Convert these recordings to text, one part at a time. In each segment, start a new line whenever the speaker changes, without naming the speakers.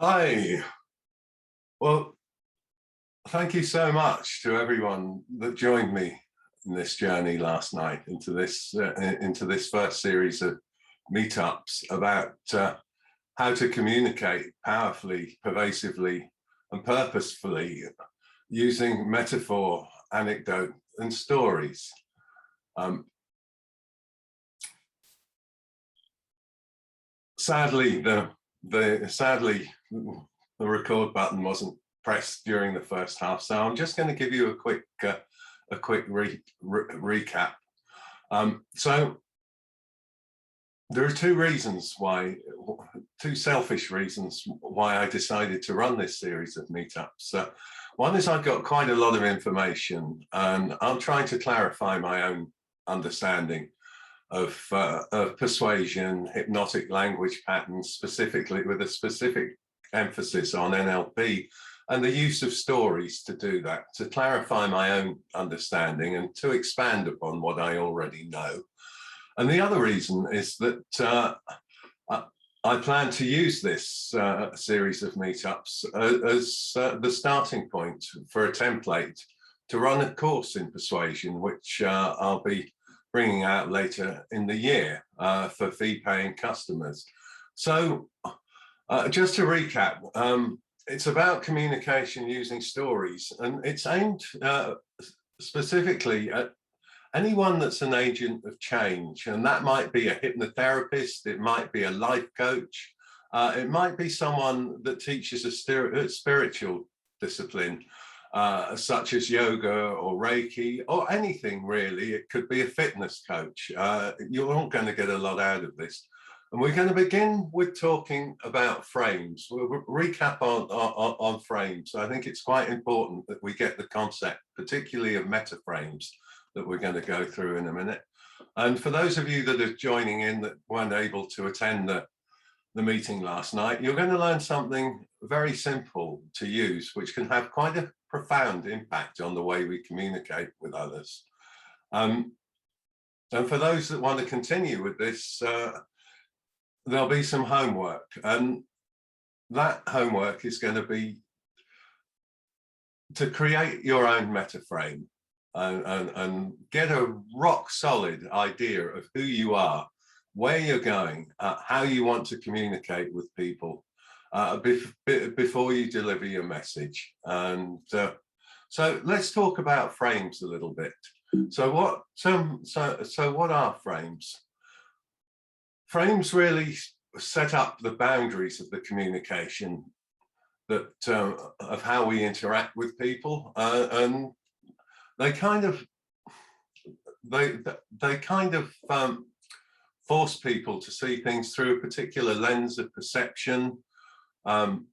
Hi. Well, thank you so much to everyone that joined me in this journey last night into this first series of meetups about how to communicate powerfully, pervasively, and purposefully using metaphor, anecdote, and stories. Sadly, the record button wasn't pressed during the first half, so I'm just going to give you a quick recap. So there are two selfish reasons why I decided to run this series of meetups. One is I've got quite a lot of information, and I'm trying to clarify my own understanding of persuasion, hypnotic language patterns, specifically with a specific emphasis on NLP and the use of stories to do that, to clarify my own understanding and to expand upon what I already know. And the other reason is that I plan to use this series of meetups as the starting point for a template to run a course in persuasion, which I'll be bringing out later in the year for fee-paying customers. So just to recap, it's about communication using stories, and it's aimed specifically at anyone that's an agent of change, and that might be a hypnotherapist, it might be a life coach, it might be someone that teaches a spiritual discipline, such as yoga or Reiki or anything really. It could be a fitness coach. You're not going to get a lot out of this. And we're going to begin with talking about frames. We'll recap on frames. I think it's quite important that we get the concept, particularly of meta frames, that we're going to go through in a minute. And for those of you that are joining in that weren't able to attend the meeting last night, you're going to learn something very simple to use, which can have quite a profound impact on the way we communicate with others. And for those that want to continue with this, there'll be some homework, and that homework is going to be to create your own meta frame and get a rock solid idea of who you are, where you're going, how you want to communicate with people before you deliver your message. And so let's talk about frames a little bit. So what are frames? Frames really set up the boundaries of the communication that of how we interact with people, and they kind of force people to see things through a particular lens of perception, and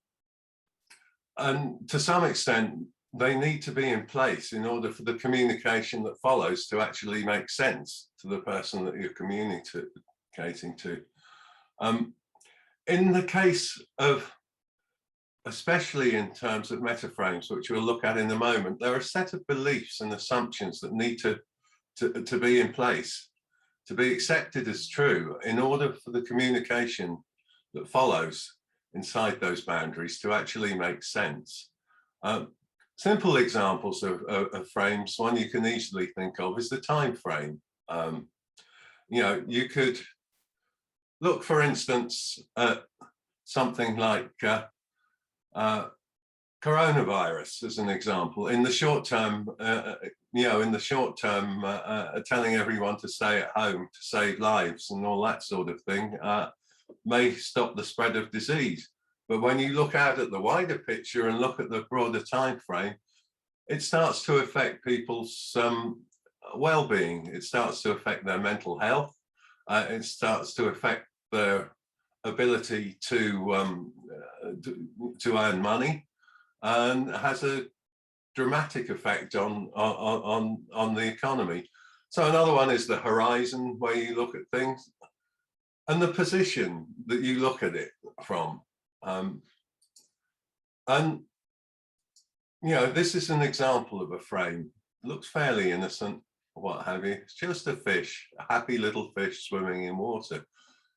to some extent they need to be in place in order for the communication that follows to actually make sense to the person that you're communicating to. In the case of, especially in terms of metaframes, which we'll look at in a moment, there are a set of beliefs and assumptions that need to be in place, to be accepted as true, in order for the communication that follows inside those boundaries to actually make sense. Simple examples of frames, one you can easily think of is the time frame. You could look, for instance, at something like coronavirus as an example. In the short term, telling everyone to stay at home to save lives and all that sort of thing may stop the spread of disease. But when you look out at the wider picture and look at the broader time frame, it starts to affect people's well-being. It starts to affect their mental health. It starts to affect their ability to earn money, and has a dramatic effect on the economy. So another one is the horizon, where you look at things, and the position that you look at it from. And this is an example of a frame. It looks fairly innocent, what have you. It's just a fish, a happy little fish swimming in water.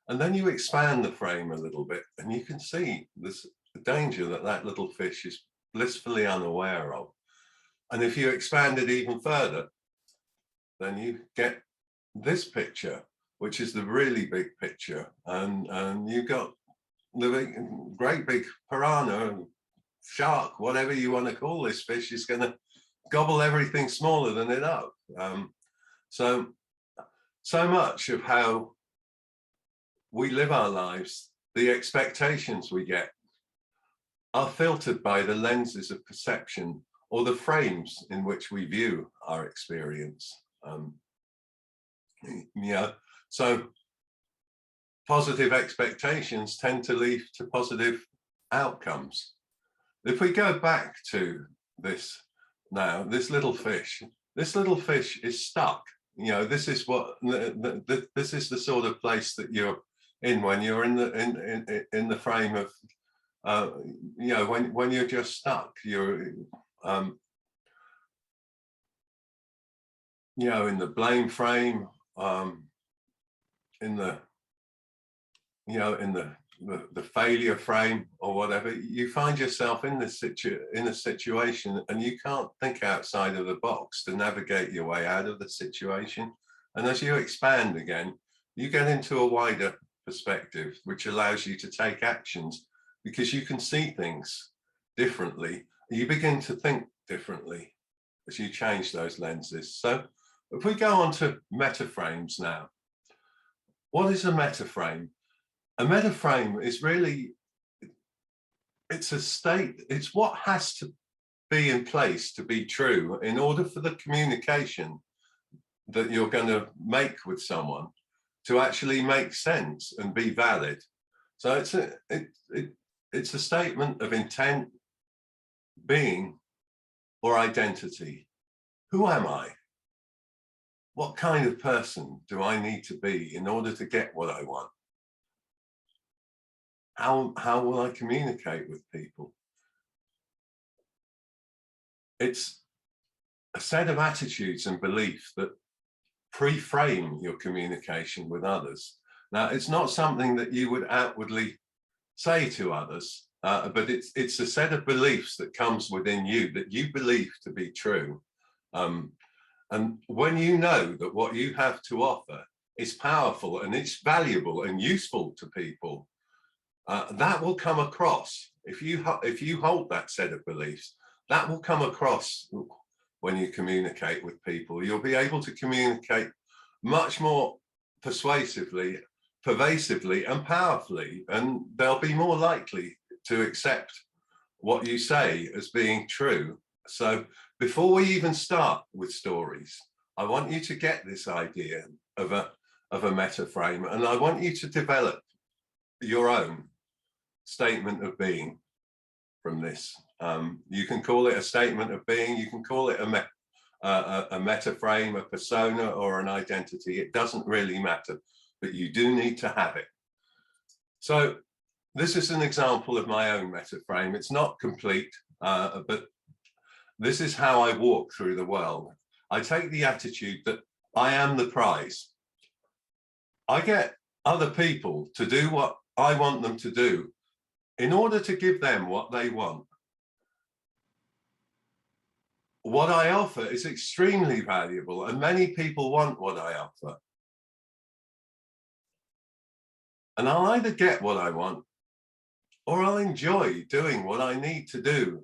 And then you expand the frame a little bit, and you can see there's danger that that little fish is blissfully unaware of. And if you expand it even further, then you get this picture, which is the really big picture. And you've got the great big piranha, shark, whatever you want to call this fish, is going to gobble everything smaller than it up. So much of how we live our lives, the expectations we get, are filtered by the lenses of perception or the frames in which we view our experience. So positive expectations tend to lead to positive outcomes. If we go back to this now, this little fish is stuck. This is what this is the sort of place that you're in when you're in the frame of when you're just stuck. You're in the blame frame, in the failure frame or whatever. You find yourself in a situation and you can't think outside of the box to navigate your way out of the situation. And as you expand again, you get into a wider perspective, which allows you to take actions because you can see things differently. You begin to think differently as you change those lenses. So if we go on to metaframes now, what is a metaframe? A metaframe is really, it's a state, it's what has to be in place to be true in order for the communication that you're going to make with someone to actually make sense and be valid. So it's a statement of intent, being, or identity. Who am I? What kind of person do I need to be in order to get what I want? How will I communicate with people? It's a set of attitudes and beliefs that pre-frame your communication with others. Now, it's not something that you would outwardly say to others, but it's a set of beliefs that comes within you that you believe to be true. And when you know that what you have to offer is powerful and it's valuable and useful to people, that will come across. If you hold that set of beliefs, that will come across when you communicate with people. You'll be able to communicate much more persuasively, pervasively, and powerfully, and they'll be more likely to accept what you say as being true. So before we even start with stories, I want you to get this idea of a metaframe, and I want you to develop your own statement of being from this. You can call it a statement of being, you can call it a metaframe, a persona, or an identity. It doesn't really matter, but you do need to have it. So this is an example of my own metaframe. It's not complete, but this is how I walk through the world. I take the attitude that I am the prize. I get other people to do what I want them to do in order to give them what they want. What I offer is extremely valuable, and many people want what I offer. And I'll either get what I want, or I'll enjoy doing what I need to do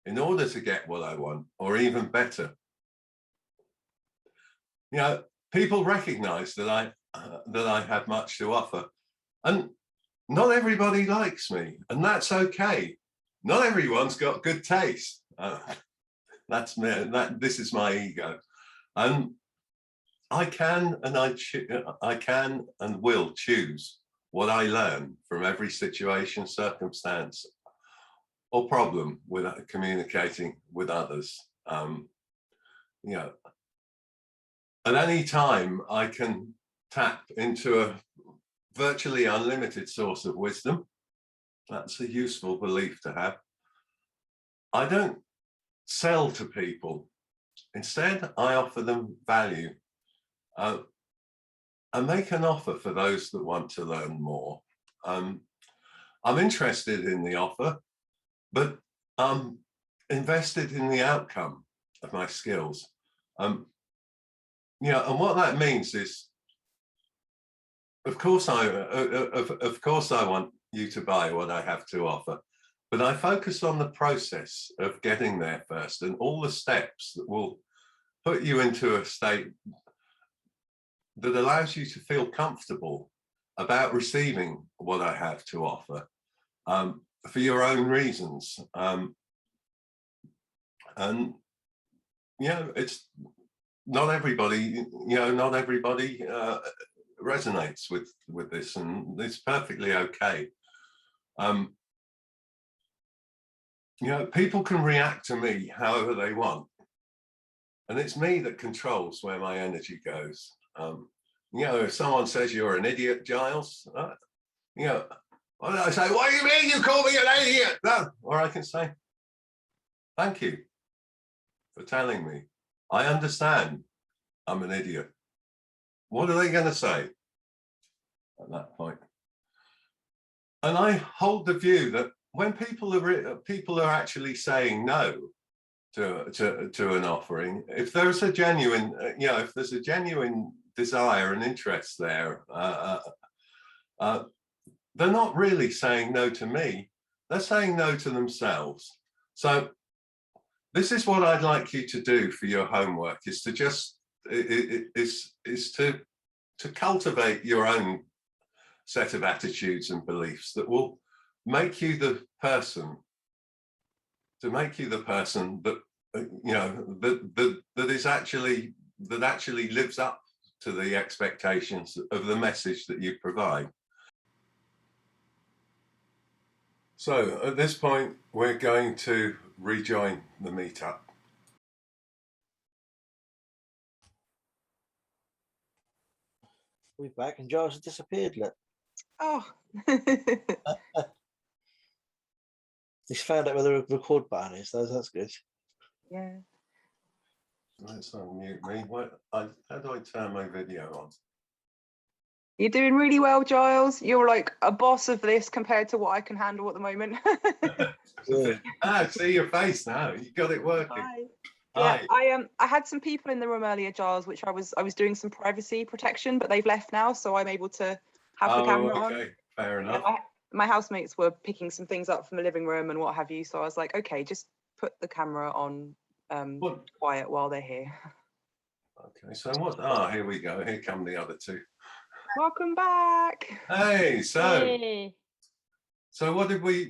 in order to get what I want, or even better. People recognize that I have much to offer, and not everybody likes me, and that's okay. Not everyone's got good taste. That's me. This is my ego, and I can and will choose what I learn from every situation, circumstance, or problem with communicating with others. At any time, I can tap into a virtually unlimited source of wisdom. That's a useful belief to have. I don't sell to people. Instead, I offer them value. I make an offer for those that want to learn more. I'm interested in the offer, but I'm invested in the outcome of my skills. And what that means is, of course I want you to buy what I have to offer, but I focus on the process of getting there first and all the steps that will put you into a state that allows you to feel comfortable about receiving what I have to offer, for your own reasons. And it's not everybody, resonates with this, and it's perfectly okay. People can react to me however they want, and it's me that controls where my energy goes. If someone says you're an idiot, Giles, I say, what do you mean you call me an idiot? No. Or I can say, thank you for telling me. I understand I'm an idiot. What are they going to say at that point? And I hold the view that when people are actually saying no to an offering, if there's a genuine, if there's a genuine desire and interest there, they're not really saying no to me. They're saying no to themselves. So this is what I'd like you to do for your homework: is to just to cultivate your own set of attitudes and beliefs that will make you the person, that that actually lives up to the expectations of the message that you provide. So at this point, we're going to rejoin the meetup.
We're back, and Giles has disappeared. Look.
Oh.
He's found out where the record button is. That's good.
Yeah.
Let's unmute me. How do I turn my video on?
You're doing really well, Giles. You're like a boss of this compared to what I can handle at the moment.
I see your face now. You got it working.
Hi.
Hi.
Yeah, I had some people in the room earlier, Giles, which I was doing some privacy protection, but they've left now, so I'm able to have the camera on.
Okay, fair enough.
My housemates were picking some things up from the living room and what have you, so I was like, okay, just put the camera on quiet while they're here.
Okay, so what? Here we go. Here come the other two.
Welcome back.
Hey, so
Hey.
so what did we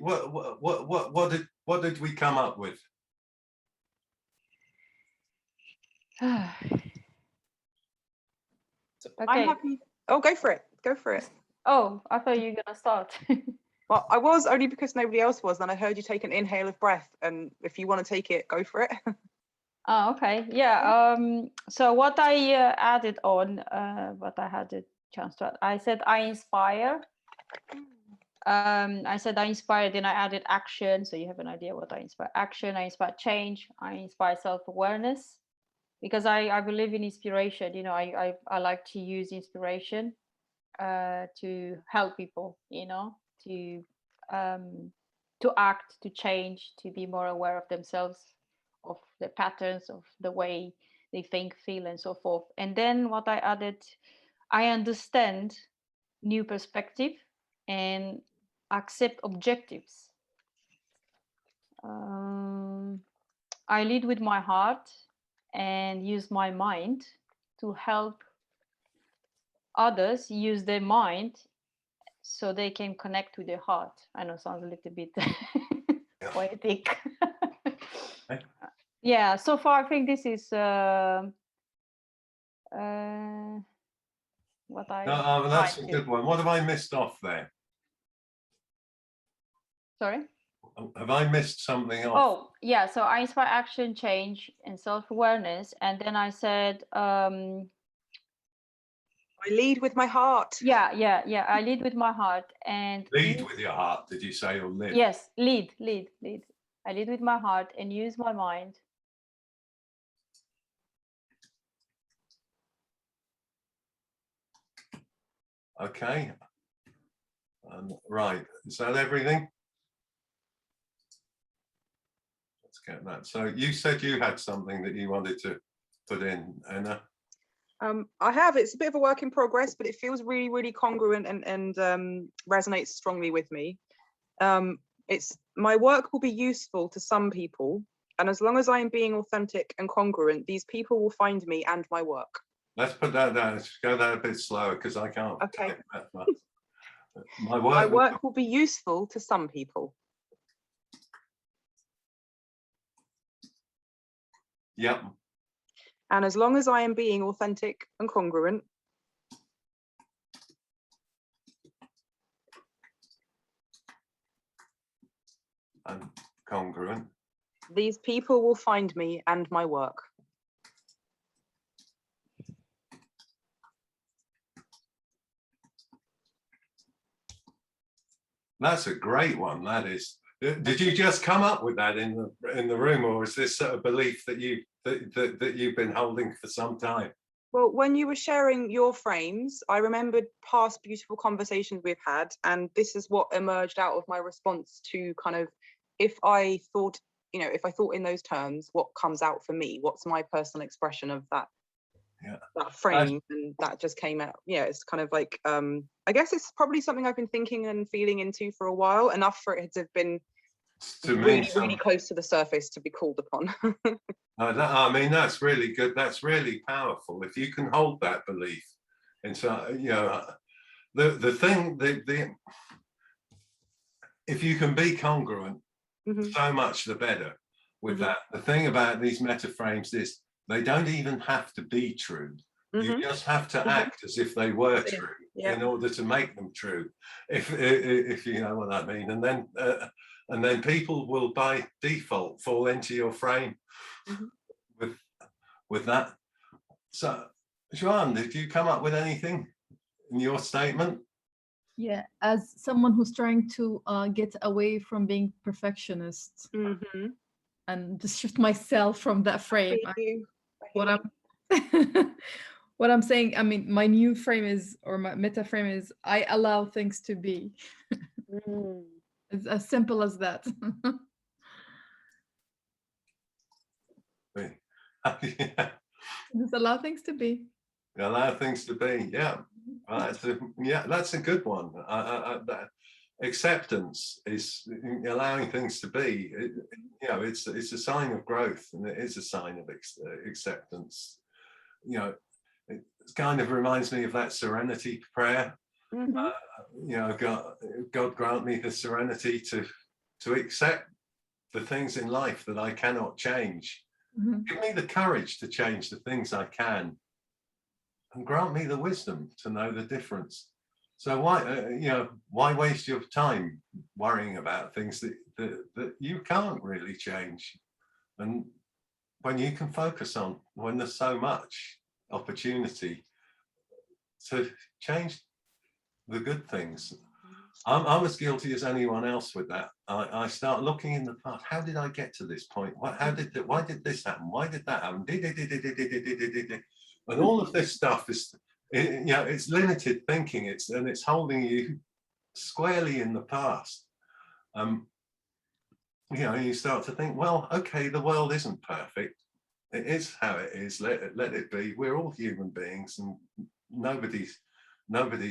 come up with?
Okay.
I'm happy. Oh, go for it. Go for it.
Oh, I thought you were gonna start.
Well, I was, only because nobody else was. Then I heard you take an inhale of breath, and if you want to take it, go for it.
Oh, okay. Yeah. So what I added on, what I had a chance to add, I said I inspire. I said I inspire, then I added action. So you have an idea what I inspire. Action, I inspire change, I inspire self-awareness. Because I believe in inspiration. I like to use inspiration to help people, to act, to change, to be more aware of themselves, of the patterns, of the way they think, feel, and so forth. And then what I added, I understand new perspective and accept objectives. I lead with my heart and use my mind to help others use their mind so they can connect with their heart. I know, sounds a little bit poetic. Yeah, so far I think this is what I
that's a good one. What have I missed off there?
Sorry?
Have I missed something off?
Oh, yeah, so I inspire action, change, and self-awareness. And then I said
I lead with my heart.
Yeah, I lead with my heart. And
lead with your heart, did you say, or live?
Yes, lead. I lead with my heart and use my mind.
Okay. Right, is that everything? Let's get that. So you said you had something that you wanted to put in, Anna.
I have. It's a bit of a work in progress, but it feels really, really congruent and resonates strongly with me. It's my work will be useful to some people, and as long as I am being authentic and congruent, these people will find me and my work.
Let's put that down. Let's go that a bit slower because I can't
Okay.
type that fast.
My
My
work will be useful to some people.
Yep.
And as long as I am being authentic and congruent,
And congruent.
these people will find me and my work.
That's a great one. That is. Did you just come up with that in the room, or is this a belief that you've been holding for some time?
Well, when you were sharing your frames, I remembered past beautiful conversations we've had, and this is what emerged out of my response to kind of, if I thought in those terms, what comes out for me? What's my personal expression of that?
Yeah.
That frame, and that just came out. Yeah, it's kind of like, I guess it's probably something I've been thinking and feeling into for a while, enough for it to have been really close to the surface to be called upon.
I mean, that's really good. That's really powerful. If you can hold that belief, and so if you can be congruent, so much the better with that. The thing about these meta frames is they don't even have to be true. You just have to act as if they were true in order to make them true, if you know what I mean. And then people will by default fall into your frame with that. So, Joanne, did you come up with anything in your statement?
Yeah, as someone who's trying to get away from being perfectionist and just shift myself from that frame. What I'm saying, I mean, my new frame is, or my meta frame is, I allow things to be. It's as simple as that. Just allow things to be.
Allow things to be, yeah. That's a good one. Acceptance is allowing things to be. It's a sign of growth, and it is a sign of acceptance. It kind of reminds me of that serenity prayer. God grant me the serenity to accept the things in life that I cannot change. Give me the courage to change the things I can, and grant me the wisdom to know the difference. So why waste your time worrying about things that you can't really change, and when you can focus on when there's so much opportunity to change the good things. I'm as guilty as anyone else with that. I start looking in the past. How did I get to this point? Why did this happen? Why did that happen? And all of this stuff is, it's limited thinking. It's holding you squarely in the past. You start to think, well, okay, the world isn't perfect. It is how it is. Let it be. We're all human beings, and nobody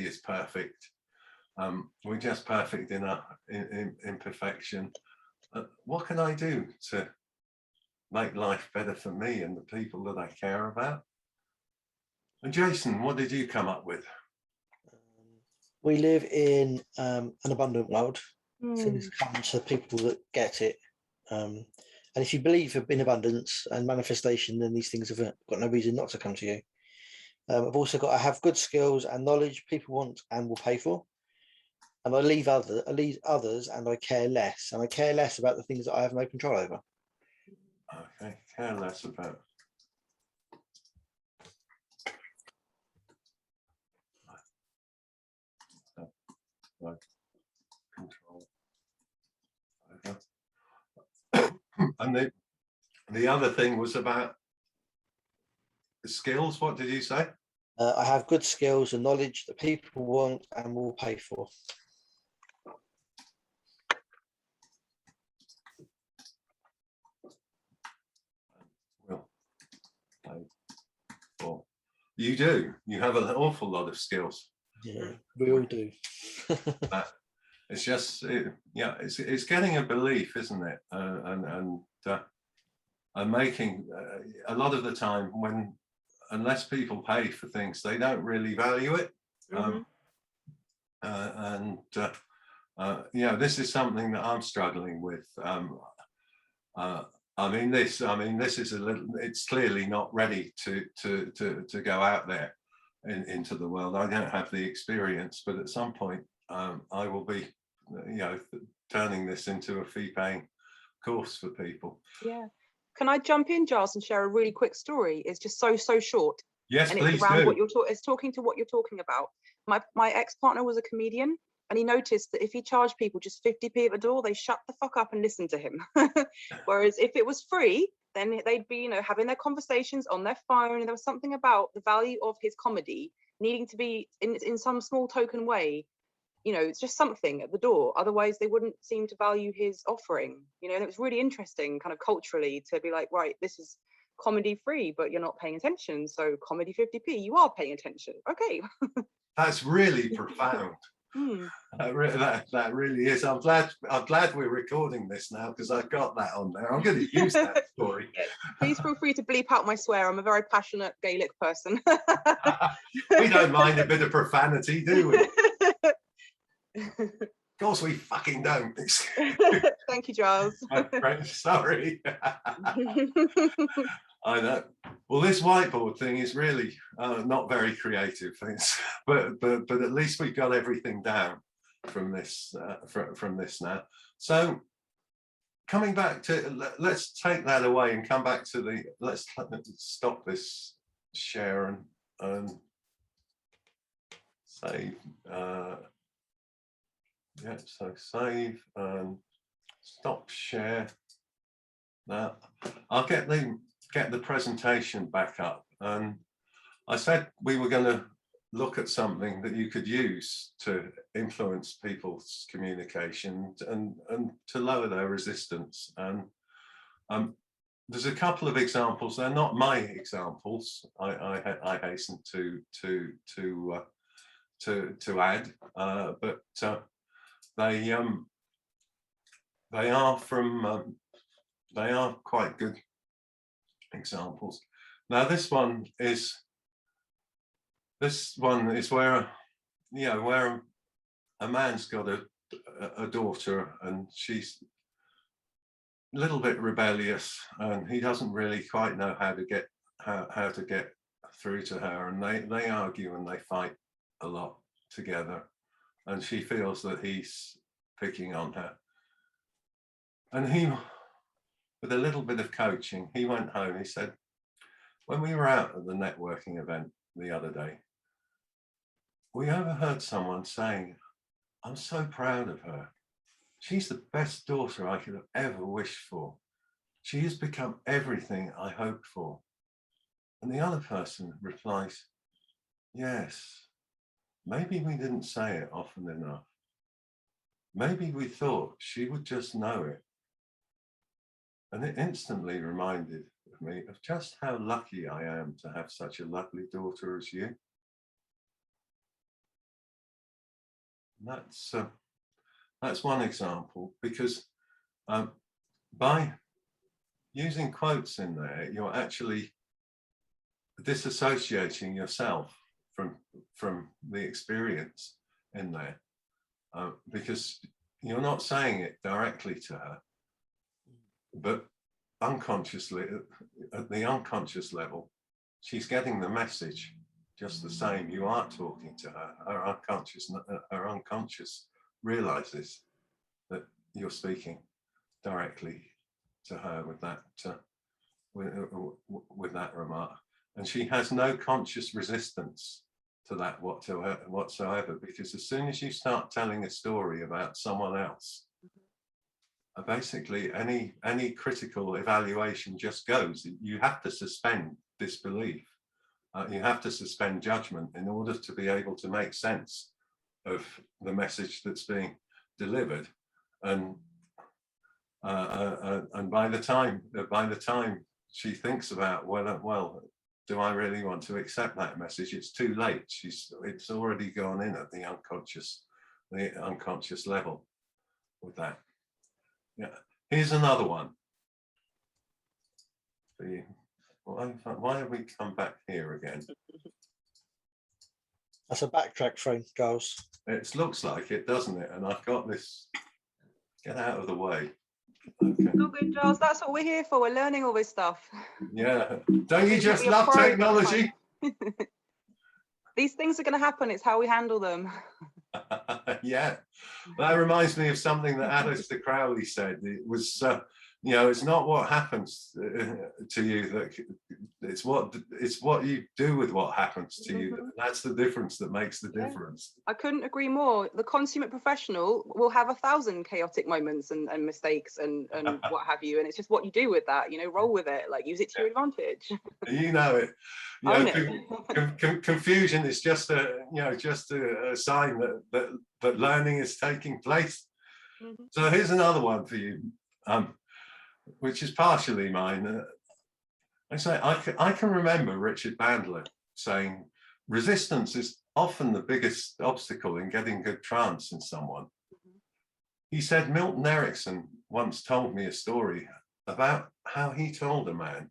is perfect. We're just perfect in our imperfection. What can I do to make life better for me and the people that I care about? And Jason, what did you come up with?
We live in an abundant world. Things come to people that get it. And if you believe in abundance and manifestation, then these things have got no reason not to come to you. I've also got, I have good skills and knowledge people want and will pay for. And I leave others and I care less. And I care less about the things that I have no control over.
Okay, care less about. Control. And the other thing was about the skills. What did you say?
I have good skills and knowledge that people want and will pay for.
You do. You have an awful lot of skills.
Yeah, we all do.
It's just, it's getting a belief, isn't it? And making a lot of the time when, unless people pay for things, they don't really value it. This is something that I'm struggling with. This is a little, it's clearly not ready to go out there into the world. I don't have the experience, but at some point I will be, turning this into a fee-paying course for people.
Yeah. Can I jump in, Giles, and share a really quick story? It's just so short.
Yes,
and
please
it's around
do.
what you're it's talking to what you're talking about. My ex-partner was a comedian, and he noticed that if he charged people just 50p at the door, they shut the fuck up and listen to him. Whereas if it was free, then they'd be, having their conversations on their phone. And there was something about the value of his comedy needing to be in some small token way. It's just something at the door. Otherwise, they wouldn't seem to value his offering. And it was really interesting, kind of culturally, to be like, right, this is comedy free, but you're not paying attention. So comedy 50p, you are paying attention. Okay.
That's really profound. That really is. I'm glad we're recording this now, because I've got that on there. I'm going to use that story.
Yeah. Please feel free to bleep out my swear. I'm a very passionate Gaelic person.
We don't mind a bit of profanity, do we? Of course we fucking don't.
Thank you, Giles.
Sorry. I know. Well, this whiteboard thing is really not very creative, but at least we've got everything down from this from this now. So coming back to, let's take that away and come back to the, let's stop this share and save. Yeah, so save and stop share. Now I'll get the presentation back up. And I said we were going to look at something that you could use to influence people's communication and to lower their resistance. And there's a couple of examples. They're not my examples. I hasten to add, but they are quite good examples. Now this one is where where a man's got a daughter, and she's a little bit rebellious, and he doesn't really quite know how to get through to her, and they argue and they fight a lot together, and she feels that he's picking on her. And he, with a little bit of coaching, he went home. He said, when we were out at the networking event the other day, we overheard someone saying, I'm so proud of her. She's the best daughter I could have ever wished for. She has become everything I hoped for. And the other person replies, yes, maybe we didn't say it often enough. Maybe we thought she would just know it. And it instantly reminded me of just how lucky I am to have such a lovely daughter as you. And that's one example, because by using quotes in there, you're actually disassociating yourself from the experience in there, because you're not saying it directly to her, but unconsciously, at the unconscious level, she's getting the message just the same. You are talking to her. Her unconscious realizes that you're speaking directly to her with that with that remark, and she has no conscious resistance to that whatsoever, because as soon as you start telling a story about someone else, basically any critical evaluation just goes. You have to suspend disbelief. You have to suspend judgment in order to be able to make sense of the message that's being delivered. And by the time she thinks about well, do I really want to accept that message? It's too late. It's already gone in at the unconscious level with that. Yeah. Here's another one for you. Why have we come back here again?
That's a backtrack frame, Giles.
It looks like it, doesn't it? And I've got this. Get out of the way. Okay.
All good, Giles. That's what we're here for. We're learning all this stuff.
Yeah. Don't you just
Be a
love
pro
technology?
These things are going to happen. It's how we handle them.
Yeah. That reminds me of something that Alistair Crowley said. It was, you know, it's not what happens to you that it's what you do with what happens to you. That's the difference that makes the difference.
I couldn't agree more. The consummate professional will have 1,000 chaotic moments and mistakes and what have you, and it's just what you do with that. You know, roll with it, like use it to your advantage.
You know it. You
Own
know,
it.
confusion is just a sign that learning is taking place. So here's another one for you, which is partially mine. I can remember Richard Bandler saying, resistance is often the biggest obstacle in getting good trance in someone. He said Milton Erickson once told me a story about how he told a man,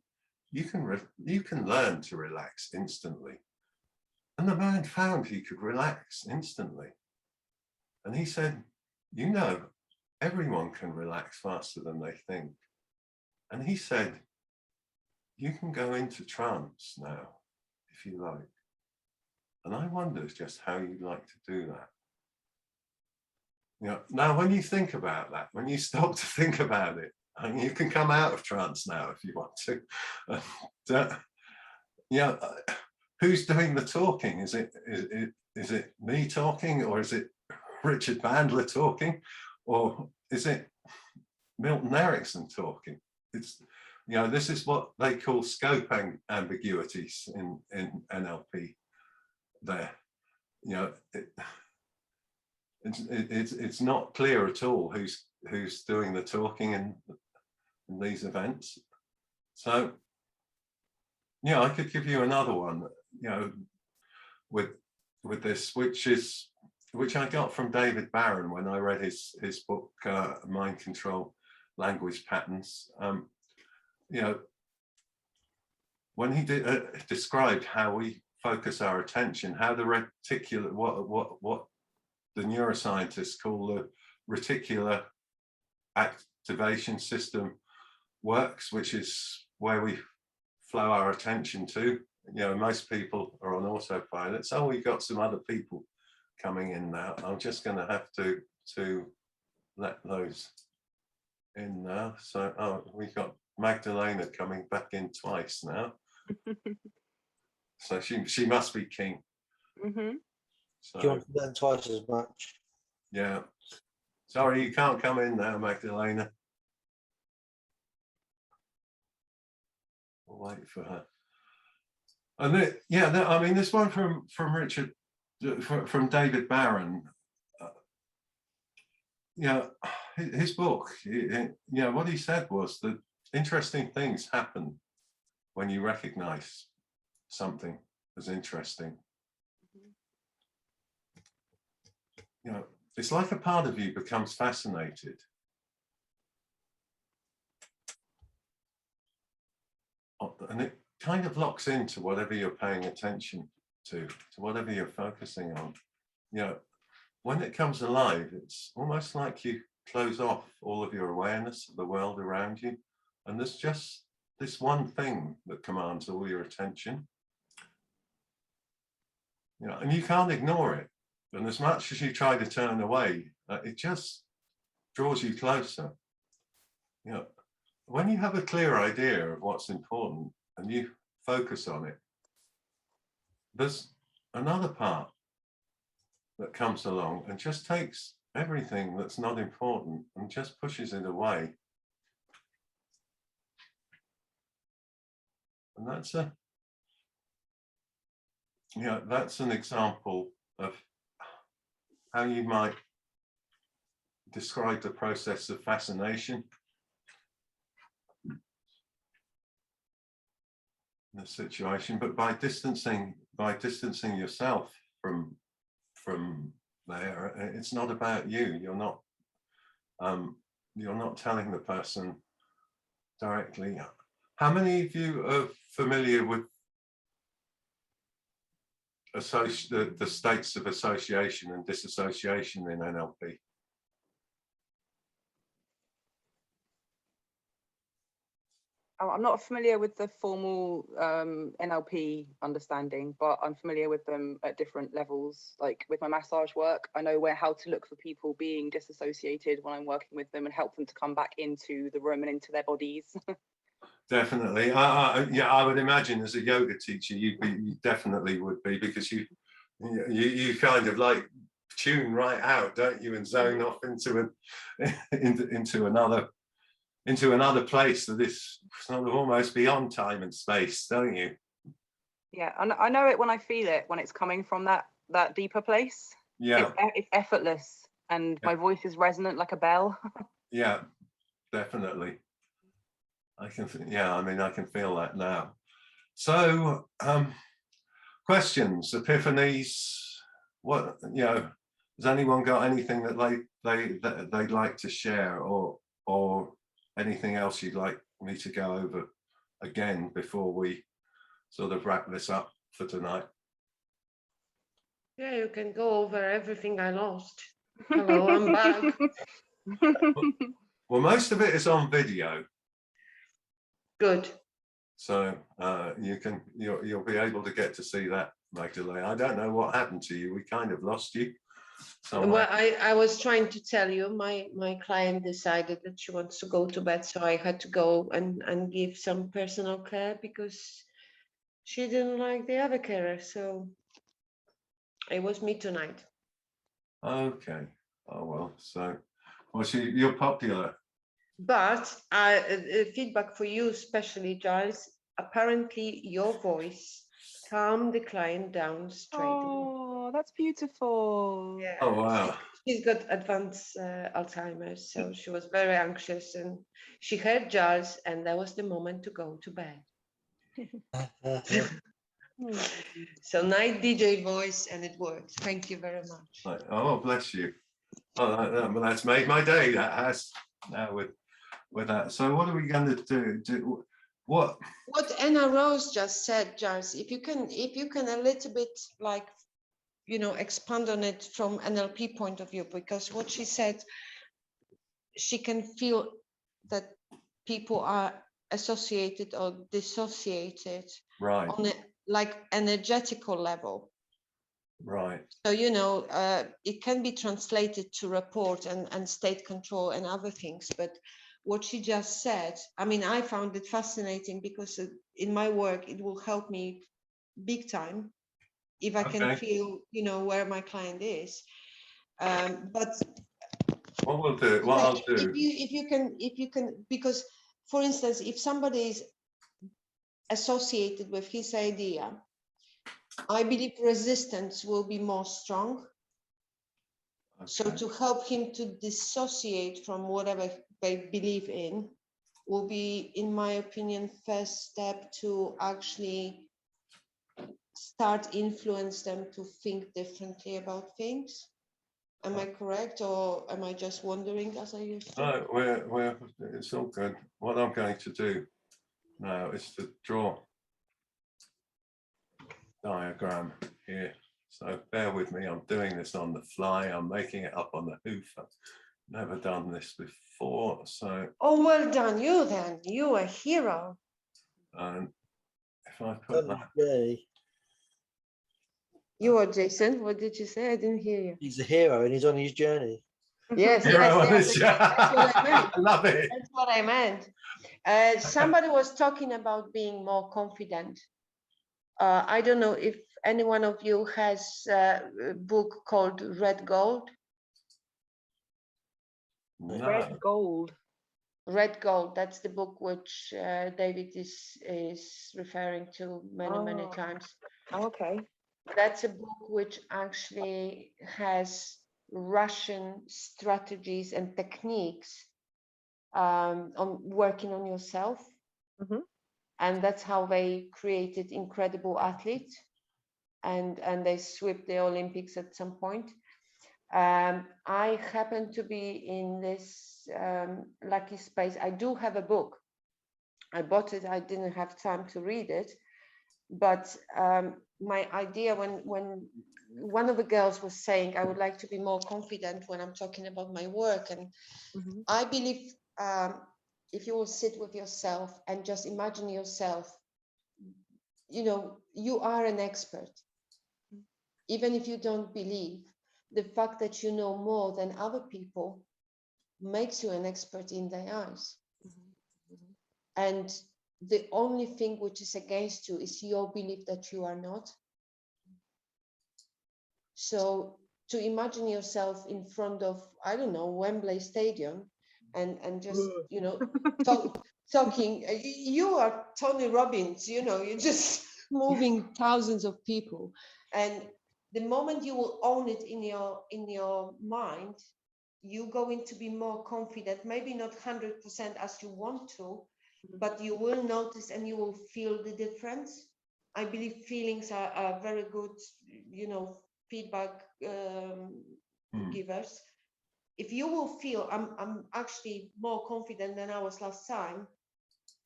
you can learn to relax instantly. And the man found he could relax instantly. And he said, you know, everyone can relax faster than they think. And he said, you can go into trance now, if you like. And I wonder just how you'd like to do that. You know, now, when you think about that, when you stop to think about it, I mean, you can come out of trance now if you want to. Yeah, who's doing the talking? Is it me talking, or is it Richard Bandler talking, or is it Milton Erickson talking? It's, you know, this is what they call scope ambiguities in NLP. There, you know, it's not clear at all who's doing the talking in these events. So, yeah, I could give you another one, you know, with this, which I got from David Barron when I read his book, Mind Control Language Patterns. You know, when he described how we focus our attention, how the reticular, what the neuroscientists call the reticular activation system works, which is where we flow our attention to. You know, most people are on autopilot. So we've got some other people coming in now. I'm just going to have to let those in now. So, oh, we've got Magdalena coming back in twice now. So she must be keen. So,
Do you want to learn twice as much?
Yeah. Sorry, you can't come in now, Magdalena. We'll wait for her. And I mean, this one from Richard, from David Barron. You know, his book. You know, what he said was that interesting things happen when you recognize something as interesting. You know, it's like a part of you becomes fascinated. And it kind of locks into whatever you're paying attention to whatever you're focusing on. You know, when it comes alive, it's almost like you close off all of your awareness of the world around you. And there's just this one thing that commands all your attention. You know, and you can't ignore it. And as much as you try to turn away, it just draws you closer. You know, when you have a clear idea of what's important and you focus on it, there's another part that comes along and just takes everything that's not important and just pushes it away. And that's that's an example of how you might describe the process of fascination. the situation, but by distancing yourself from there, it's not about you. You're not telling the person directly. How many of you are familiar with the states of association and dissociation in NLP?
I'm not familiar with the formal NLP understanding, but I'm familiar with them at different levels. Like with my massage work, I know how to look for people being disassociated when I'm working with them and help them to come back into the room and into their bodies.
Definitely. Yeah, I would imagine as a yoga teacher, you definitely would be, because you kind of like tune right out, don't you, and zone off into another place that is sort of almost beyond time and space, don't you?
Yeah, and I know it when I feel it, when it's coming from that deeper place.
Yeah,
it's effortless, and my voice is resonant like a bell.
yeah, definitely. I can feel that now. So questions, epiphanies, what, has anyone got anything that they'd like to share, or anything else you'd like me to go over again before we sort of wrap this up for tonight?
Yeah, you can go over everything I lost. Hello, I'm back.
Well, most of it is on video.
Good.
So you'll be able to get to see that, Magdalene. I don't know what happened to you. We kind of lost you somewhere.
Well, I was trying to tell you, my client decided that she wants to go to bed, so I had to go and give some personal care because she didn't like the other carer. So it was me tonight.
Okay. Oh well. So, well, you're popular.
But feedback for you, especially Giles. Apparently, your voice calmed the client down straight away.
Oh, that's beautiful.
Yeah.
Oh wow.
She's got advanced Alzheimer's, so she was very anxious, and she heard Giles, and that was the moment to go to bed. So night DJ voice, and it worked. Thank you very much.
Oh, bless you. Oh, that's made my day. That has now with that. So what are we going to do? What
Anna Rose just said, Giles, if you can a little bit like, expand on it from NLP point of view, because what she said, she can feel that people are associated or dissociated,
right,
on a like energetical level.
Right.
So, it can be translated to report and state control and other things. But what she just said, I mean, I found it fascinating because in my work, it will help me big time if I can feel, where my client is. But
what we'll do, what I'll do.
If you can, because, for instance, if somebody is associated with his idea, I believe resistance will be more strong. Okay. So to help him to dissociate from whatever they believe in will be, in my opinion, first step to actually start influence them to think differently about things. Am I correct, or am I just wondering as I used to?
No, it's all good. What I'm going to do now is to draw diagram here. So bear with me, I'm doing this on the fly. I'm making it up on the hoof. I've never done this before. So
oh, well done you then. You a hero.
And if I put that.
Yay.
You are Jason. What did you say? I didn't hear you.
He's a hero and he's on his journey.
Yes,
yes,
that's what I meant.
I love it.
That's what I meant. Somebody was talking about being more confident. I don't know if any one of you has a book called Red Gold.
No.
Red Gold.
Red Gold. That's the book which David is referring to many times.
Oh, okay.
That's a book which actually has Russian strategies and techniques on working on yourself.
Mm-hmm.
And that's how they created incredible athletes, and they swept the Olympics at some point. I happen to be in this lucky space. I do have a book. I bought it. I didn't have time to read it, but my idea, when one of the girls was saying, I would like to be more confident when I'm talking about my work, and I believe if you will sit with yourself and just imagine yourself, you know, you are an expert. Even if you don't believe, the fact that you know more than other people makes you an expert in their eyes. And the only thing which is against you is your belief that you are not. So to imagine yourself in front of, I don't know, Wembley Stadium, and just, you know, talking, you are Tony Robbins, you know, you're just moving thousands of people. And the moment you will own it in your mind, you're going to be more confident, maybe not 100% as you want to, but you will notice and you will feel the difference. I believe feelings are very good, you know, feedback givers. If you will feel, I'm actually more confident than I was last time,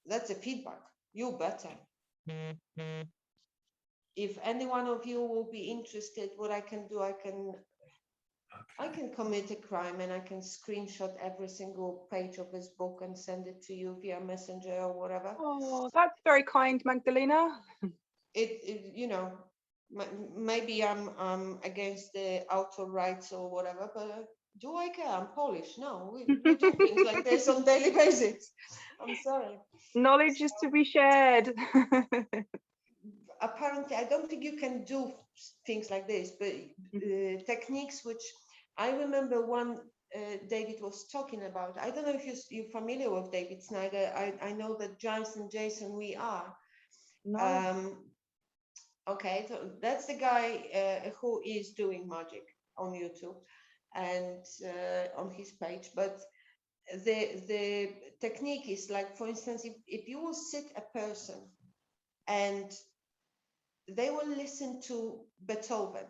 that's a feedback. You better. If any one of you will be interested, what I can do, I can commit a crime and I can screenshot every single page of this book and send it to you via Messenger or whatever.
Oh, that's very kind, Magdalena.
It you know, maybe I'm against the author rights or whatever, but do I care? I'm Polish. No, we do things like this on daily basis. I'm sorry.
Knowledge is to be shared.
Apparently, I don't think you can do things like this, but techniques which I remember one David was talking about. I don't know if you're familiar with David Snyder. I know that Jason, we are.
No.
Okay, so that's the guy who is doing magic on YouTube and on his page. But the technique is like, for instance, if you will sit a person and they will listen to Beethoven,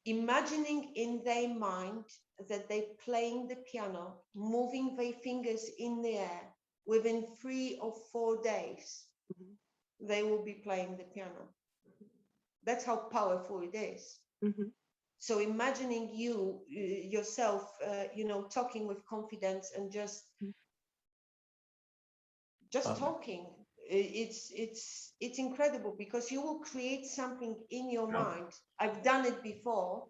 imagining in their mind that they're playing the piano, moving their fingers in the air, within 3 or 4 days, they will be playing the piano. That's how powerful it is. So imagining yourself, you know, talking with confidence and just talking, it's incredible, because you will create something in your mind. I've done it before.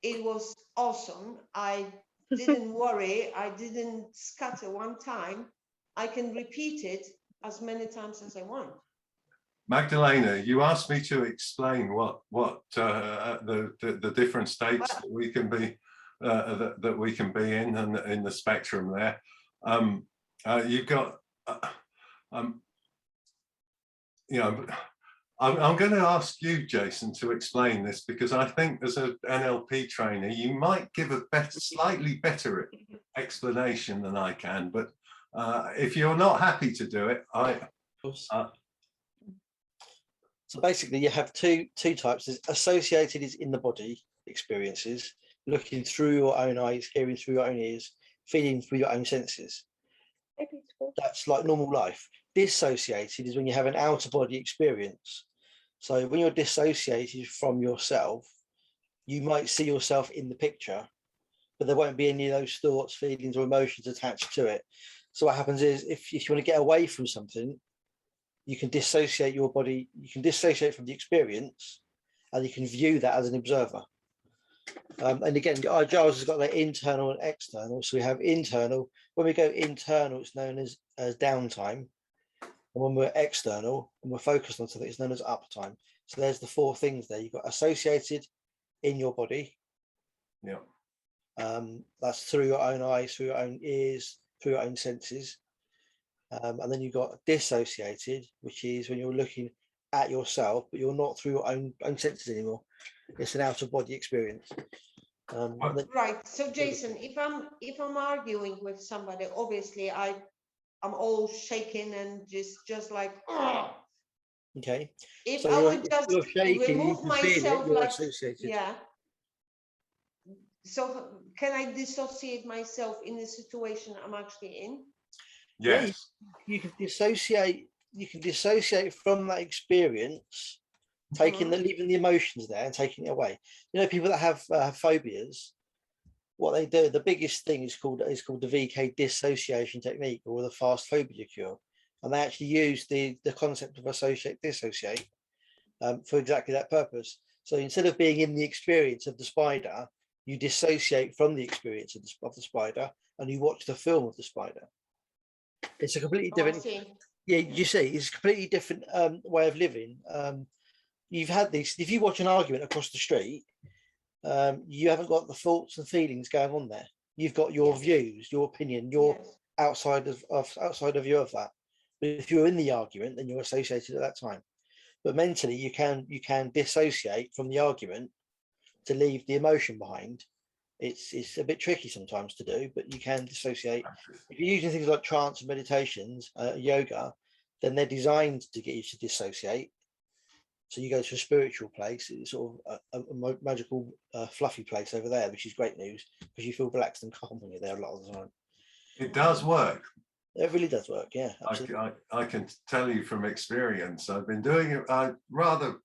It was awesome. I didn't worry. I didn't scatter one time. I can repeat it as many times as I want.
Magdalena, you asked me to explain what the different states that we can be that we can be in the spectrum there. You've got you know, I'm going to ask you, Jason, to explain this, because I think as an NLP trainer, you might give a slightly better explanation than I can. But if you're not happy to do it,
So basically, you have two types. There's associated is in the body experiences, looking through your own eyes, hearing through your own ears, feeling through your own senses. That's like normal life. Dissociated is when you have an outer body experience. So when you're dissociated from yourself, you might see yourself in the picture, but there won't be any of those thoughts, feelings, or emotions attached to it. So what happens is, if you want to get away from something, you can dissociate your body, you can dissociate from the experience, and you can view that as an observer. And again, our Giles has got the internal and external. So we have internal. When we go internal, it's known as downtime. And when we're external and we're focused on something, it's known as uptime. So there's the 4 things there. You've got associated in your body.
Yeah.
That's through your own eyes, through your own ears, through your own senses. And then you've got dissociated, which is when you're looking at yourself, but you're not through your own senses anymore. It's an out of body experience.
Right. So Jason, if I'm arguing with somebody, obviously I I'm all shaking and just like, "Ugh."
Okay.
If
So
I
you're,
would
if
just
you're shaking, you
remove
can feel it,
myself,
you're
like,
associated.
yeah. So can I dissociate myself in the situation I'm actually in?
Yes.
Yeah, you can dissociate. You can dissociate from that experience, taking leaving the emotions there and taking it away. You know, people that have phobias, what they do, the biggest thing is called the VK Dissociation Technique, or the fast phobia cure, and they actually use the concept of associate dissociate for exactly that purpose. So instead of being in the experience of the spider, you dissociate from the experience of the spider, and you watch the film of the spider. It's a completely
Oh, I
different.
see.
Yeah, you see, it's a completely different way of living. You've had these. If you watch an argument across the street, you haven't got the thoughts and feelings going on there. You've got your views, your opinion, your
Yes.
outside of view of that. But if you're in the argument, then you're associated at that time. But mentally, you can dissociate from the argument to leave the emotion behind. It's a bit tricky sometimes to do, but you can dissociate. If you're using things like trance and meditations, yoga, then they're designed to get you to dissociate. So you go to a spiritual place, it's sort of a magical, fluffy place over there, which is great news because you feel relaxed and calm when you're there a lot of the time.
It does work.
It really does work, yeah. Absolutely.
I can tell you from experience. I've been doing it. I rather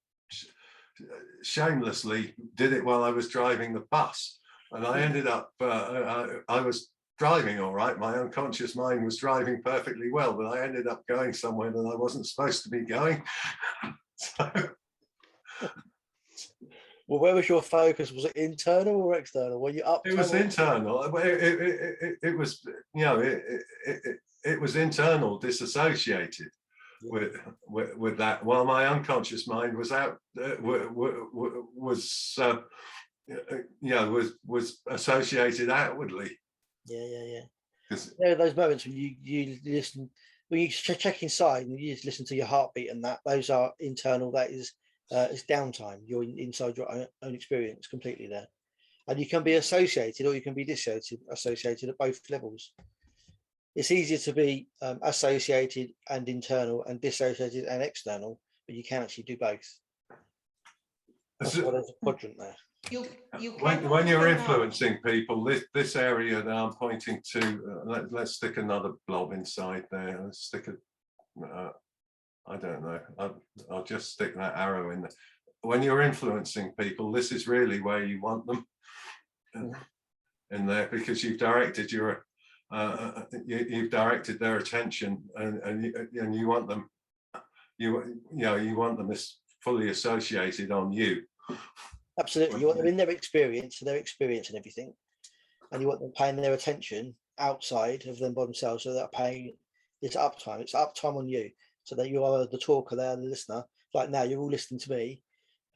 shamelessly did it while I was driving the bus, and I ended up. I was driving all right. My unconscious mind was driving perfectly well, but I ended up going somewhere that I wasn't supposed to be going. So,
well, where was your focus? Was it internal or external? Were you up?
it was internal. It was, you know, it was internal, disassociated with that, while my unconscious mind was out, was associated outwardly.
Yeah. There are those moments when you listen, when you check inside and you just listen to your heartbeat, and those are internal. That is it's downtime. You're inside your own experience completely there, and you can be associated or you can be associated at both levels. It's easier to be associated and internal, and dissociated and external, but you can actually do both. That's why there's a quadrant there.
When you're influencing people, this area that I'm pointing to, let's stick another blob inside there. Let's stick I don't know. I'll just stick that arrow in there. When you're influencing people, this is really where you want them in there, because you've directed you've directed their attention, and you want them, you want them as fully associated on you.
Absolutely, you want them in their experience, and everything, and you want them paying their attention outside of them by themselves, so they're paying. It's uptime on you, so that you are the talker, they are the listener. Like now, you're all listening to me.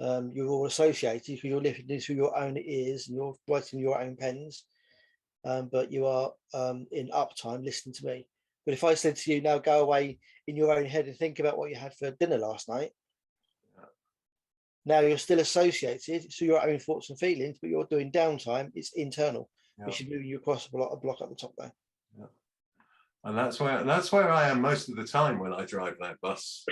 You're all associated because you're listening through your own ears and you're writing your own pens. But you are in uptime listening to me. But if I said to you, now go away in your own head and think about what you had for dinner last night. Now you're still associated through your own thoughts and feelings, but you're doing downtime. It's internal, which is moving you across a block at the top there.
Yeah. And that's where I am most of the time when I drive that bus.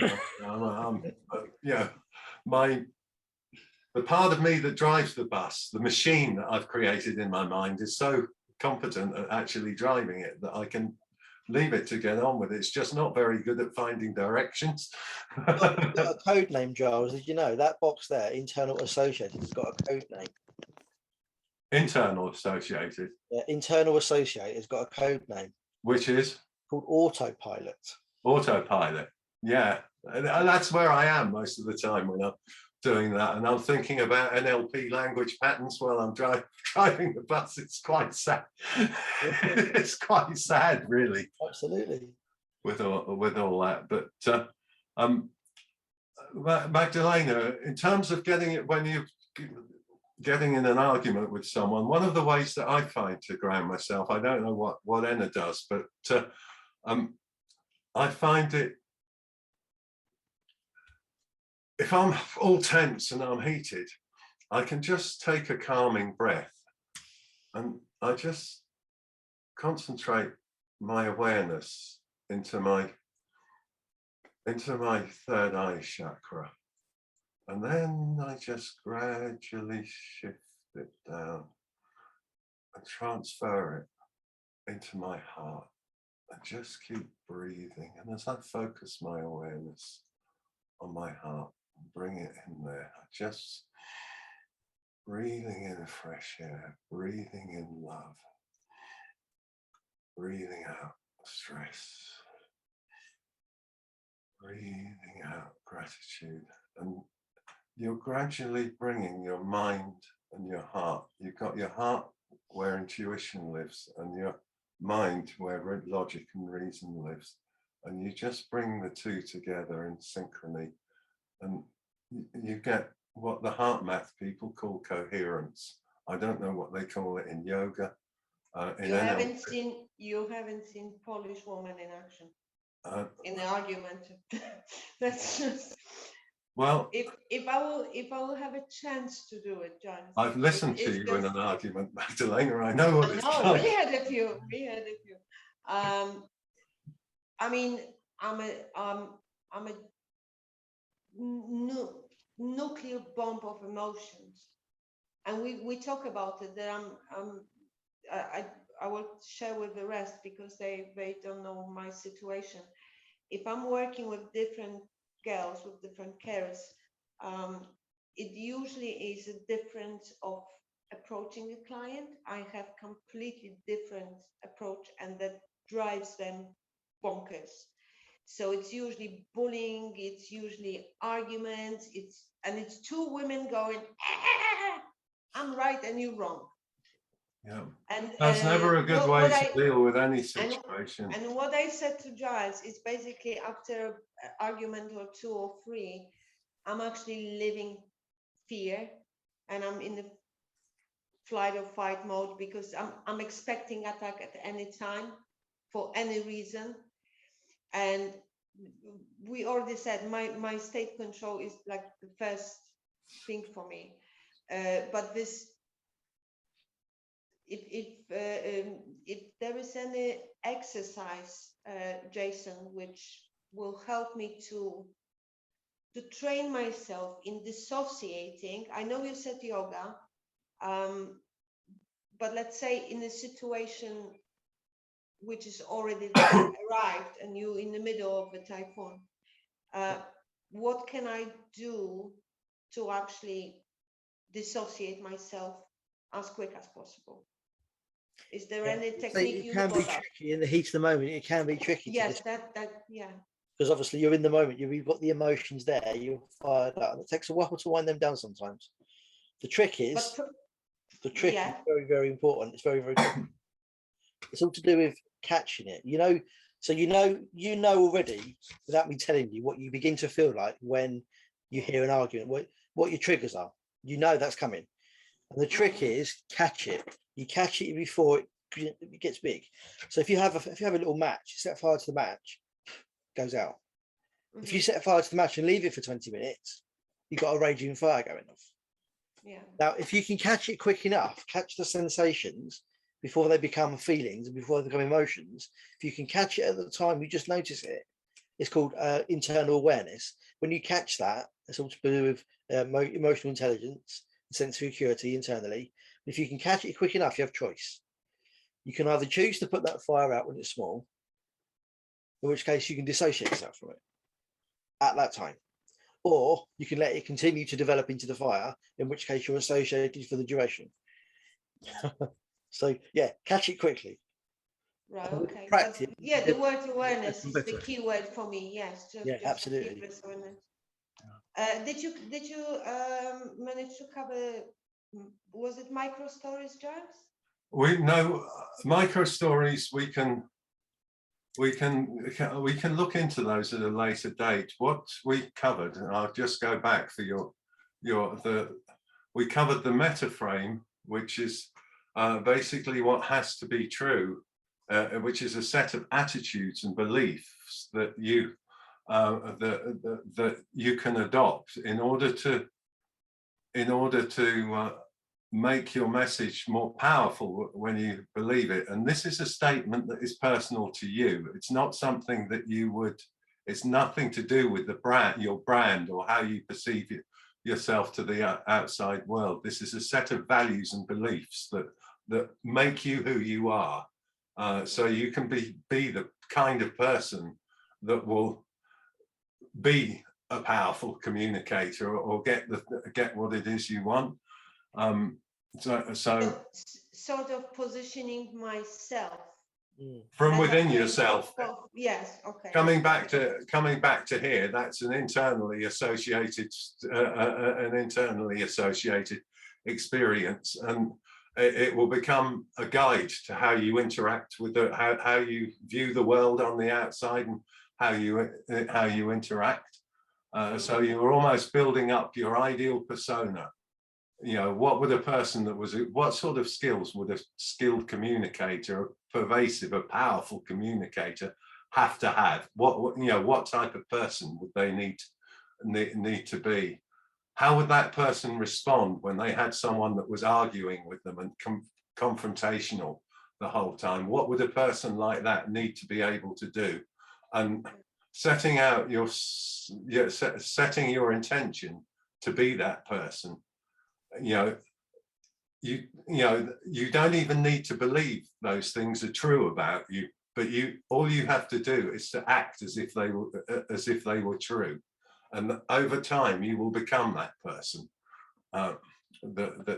The part of me that drives the bus, the machine that I've created in my mind, is so competent at actually driving it that I can leave it to get on with it. It's just not very good at finding directions.
It's got a code name, Giles. Did you know that box there, internal associated, has got a code name?
Internal associated.
Yeah, internal associated has got a code name.
Which is?
Called autopilot.
Autopilot. Yeah. And that's where I am most of the time when I'm doing that. And I'm thinking about NLP language patterns while I'm driving the bus. It's quite sad. It's quite sad, really.
Absolutely.
With all that. But Magdalena, in terms of getting it, when you're getting in an argument with someone, one of the ways that I find to ground myself, I don't know what Anna does, but I find it, if I'm all tense and I'm heated, I can just take a calming breath and I just concentrate my awareness into my third eye chakra. And then I just gradually shift it down and transfer it into my heart. And just keep breathing. And as I focus my awareness on my heart, bring it in there, I just breathing in fresh air, breathing in love, breathing out stress, breathing out gratitude. And you're gradually bringing your mind and your heart. You've got your heart where intuition lives and your mind where logic and reason lives. And you just bring the two together in synchrony. And you get what the heart math people call coherence. I don't know what they call it in yoga.
You haven't seen Polish woman in action in the argument. That's just.
Well,
if I will have a chance to do it, John.
I've listened to you in an argument, Magdalena. I know what it's like.
We had a few. I mean, I'm a nuclear bomb of emotions, and we talk about it. That I will share with the rest because they don't know my situation. If I'm working with different girls with different carers, it usually is a difference of approaching a client. I have completely different approach, and that drives them bonkers. So it's usually bullying, it's usually arguments, it's two women going, I'm right and you're wrong.
Yeah,
and
that's never a good way to deal with any situation.
And what I said to Giles is basically after an argument or two or three, I'm actually living fear, and I'm in the flight or fight mode because I'm expecting attack at any time for any reason. And we already said my state control is like the first thing for me. But this, if there is any exercise, Jason, which will help me to train myself in dissociating. I know you said yoga, but let's say in a situation which is already arrived and you're in the middle of a typhoon, what can I do to actually dissociate myself as quick as possible? Is there any technique
you can be tricky in the heat of the moment? It can be tricky.
Yes, yeah.
Because obviously you're in the moment, you've got the emotions there, you're fired up. It takes a while to wind them down sometimes. The trick is, is very, very important. It's very, very important. It's all to do with catching it, so you know already, without me telling you, what you begin to feel like when you hear an argument, what your triggers are. That's coming. And the trick is catch it. You catch it before it gets big. So if you have a little match, set fire to the match, goes out. Mm-hmm. If you set fire to the match and leave it for 20 minutes, you've got a raging fire going off.
Yeah.
Now, if you can catch it quick enough, catch the sensations before they become feelings and before they become emotions, if you can catch it at the time you just notice it, it's called internal awareness. When you catch that, it's all to do with emotional intelligence, sensory acuity internally. If you can catch it quick enough, you have choice. You can either choose to put that fire out when it's small, in which case you can dissociate yourself from it at that time, or you can let it continue to develop into the fire, in which case you're associated for the duration. So yeah, catch it quickly.
Right. Okay. Practice. Yeah, the word awareness is the key word for me. Yes. Just
absolutely.
Did you manage to cover? Was it micro stories, Giles?
We know micro stories. We can look into those at a later date. What we covered, and I'll just go back for we covered the meta frame, which is basically what has to be true, which is a set of attitudes and beliefs that you that you can adopt in order to make your message more powerful when you believe it. And this is a statement that is personal to you. It's not something that you would, it's nothing to do with the brand, your brand, or how you perceive yourself to the outside world. This is a set of values and beliefs that make you who you are. So you can be the kind of person that will be a powerful communicator, or get what it is you want. So
sort of positioning myself
from within yourself.
Yes. Okay.
Coming back to here, that's an internally associated experience, and it will become a guide to how you interact with how you view the world on the outside, and how you interact. So you're almost building up your ideal persona. You know, what would a person what sort of skills would a skilled communicator, a pervasive, a powerful communicator have to have? What type of person would they need to be? How would that person respond when they had someone that was arguing with them and confrontational the whole time? What would a person like that need to be able to do? And setting your intention to be that person. You don't even need to believe those things are true about you, but all you have to do is to act as if they were true, and over time you will become that person that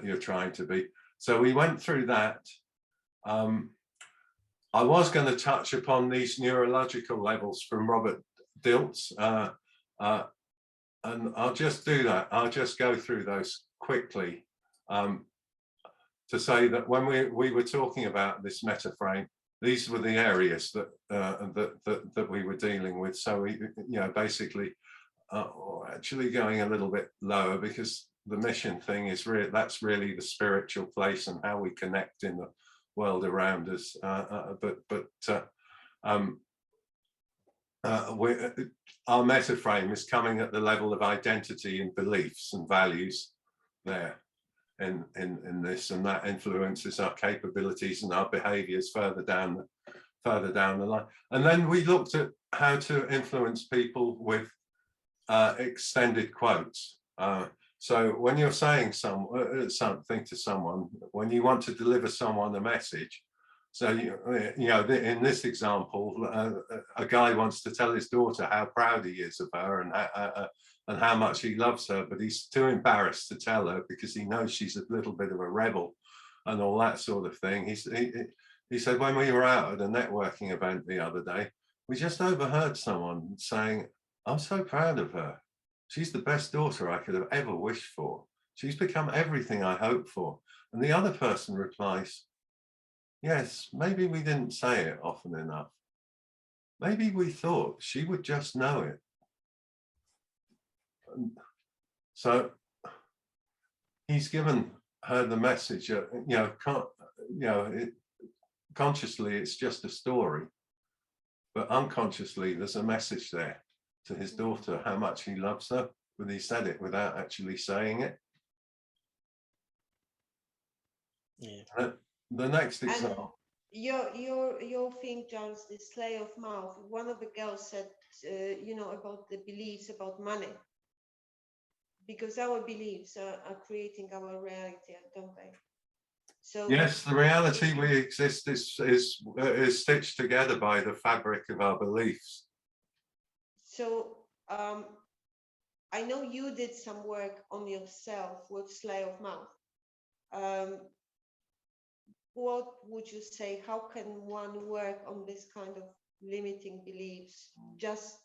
you're trying to be. So we went through that. I was going to touch upon these neurological levels from Robert Dilts, and I'll just do that. I'll just go through those quickly, to say that when we were talking about this meta frame, these were the areas that we were dealing with. So we, basically, actually going a little bit lower, because the mission thing is that's really the spiritual place and how we connect in the world around us. Our meta frame is coming at the level of identity and beliefs and values there in this, and that influences our capabilities and our behaviors further down the line. And then we looked at how to influence people with extended quotes. So when you're saying something to someone, when you want to deliver someone a message, so in this example, a guy wants to tell his daughter how proud he is of her and how much he loves her, but he's too embarrassed to tell her because he knows she's a little bit of a rebel and all that sort of thing. He said, when we were out at a networking event the other day, we just overheard someone saying, "I'm so proud of her. She's the best daughter I could have ever wished for. She's become everything I hoped for." And the other person replies, "Yes, maybe we didn't say it often enough. Maybe we thought she would just know it." And so he's given her the message, consciously it's just a story, but unconsciously there's a message there to his daughter, how much he loves her, but he said it without actually saying it.
Yeah.
The next example.
Your thing, Charles, the slay of mouth. One of the girls said, about the beliefs about money, because our beliefs are creating our reality, don't they? So
yes, the reality we exist is stitched together by the fabric of our beliefs.
So I know you did some work on yourself with slay of mouth. What would you say? How can one work on this kind of limiting beliefs? Just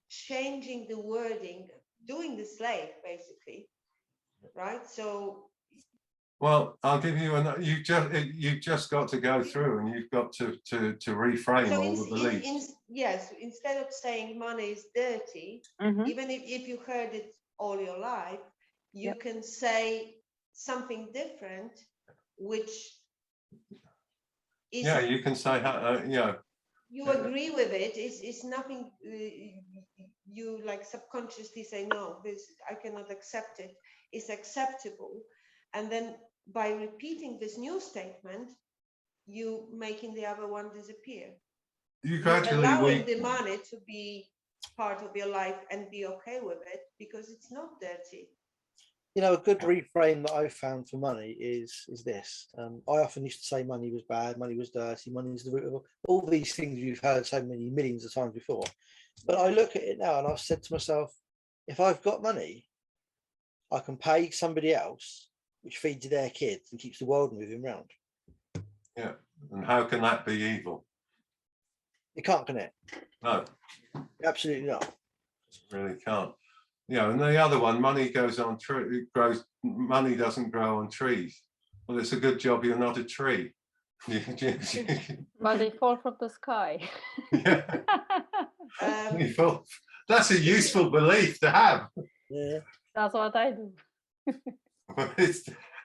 changing the wording, doing the slave, basically, right? So,
well, I'll give you you've just got to go through and you've got to reframe all the beliefs.
Yes, instead of saying money is dirty, even if you heard it all your life, you can say something different, which is,
you can say
you agree with it. It's nothing you like subconsciously say, no, this I cannot accept it. It's acceptable. And then by repeating this new statement, you making the other one disappear.
You
You're
gradually
allowing the money to be part of your life and be okay with it because it's not dirty.
You know, a good reframe that I've found for money is this. I often used to say money was bad, money was dirty, money is the root of all these things you've heard so many millions of times before. But I look at it now and I've said to myself, if I've got money, I can pay somebody else, which feeds their kids and keeps the world moving round.
Yeah, and how can that be evil?
You can't connect.
No,
Absolutely not.
really can't. You know, and the other one, money goes on tree, grows. Money doesn't grow on trees. Well, it's a good job you're not a tree.
But they fall from the sky.
Yeah.
Um,
That's a useful belief to have.
Yeah.
That's what I do.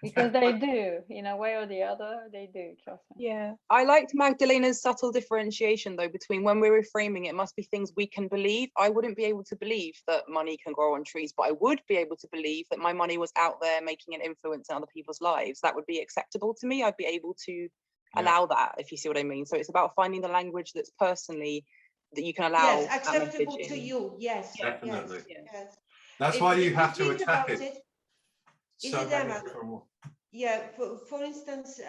Because they do, in a way or the other, they do, trust me.
Yeah, I liked Magdalena's subtle differentiation though between when we're reframing it must be things we can believe. I wouldn't be able to believe that money can grow on trees, but I would be able to believe that my money was out there making an influence in other people's lives. That would be acceptable to me. I'd be able to allow that, if you see what I mean. So it's about finding the language that's personally that you can allow.
yes, acceptable to you. Yes,
Definitely.
yes.
That's why you
If
have to
think
attack
about
it.
Is
So
it
many
Emma?
different.
Yeah, for instance,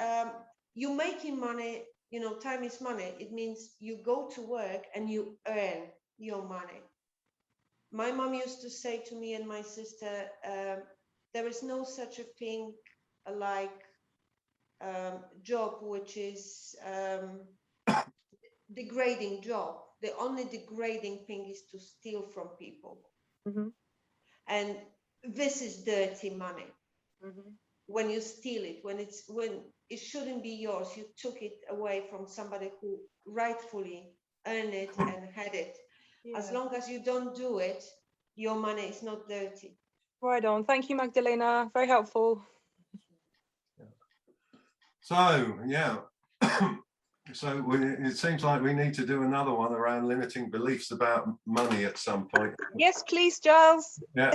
you making money, you know, time is money. It means you go to work and you earn your money. My mom used to say to me and my sister, there is no such a thing like job which is degrading job. The only degrading thing is to steal from people.
Mhm.
And this is dirty money.
Mhm.
When you steal it, when it shouldn't be yours, you took it away from somebody who rightfully earned it and had it. As long as you don't do it, your money is not dirty.
Right on. Thank you, Magdalena. Very helpful.
So yeah. So it seems like we need to do another one around limiting beliefs about money at some point.
Yes, please, Giles.
Yeah.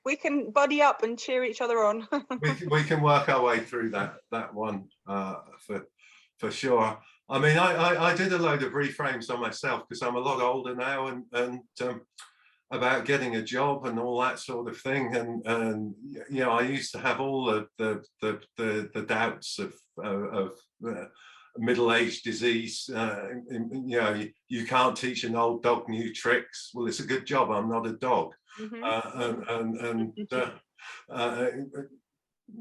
we can buddy up and cheer each other on.
we can work our way through that one for sure. I mean, I did a load of reframes on myself because I'm a lot older now and about getting a job and all that sort of thing. And you know, I used to have all the doubts of middle-aged disease. You know, you can't teach an old dog new tricks. Well, it's a good job I'm not a dog.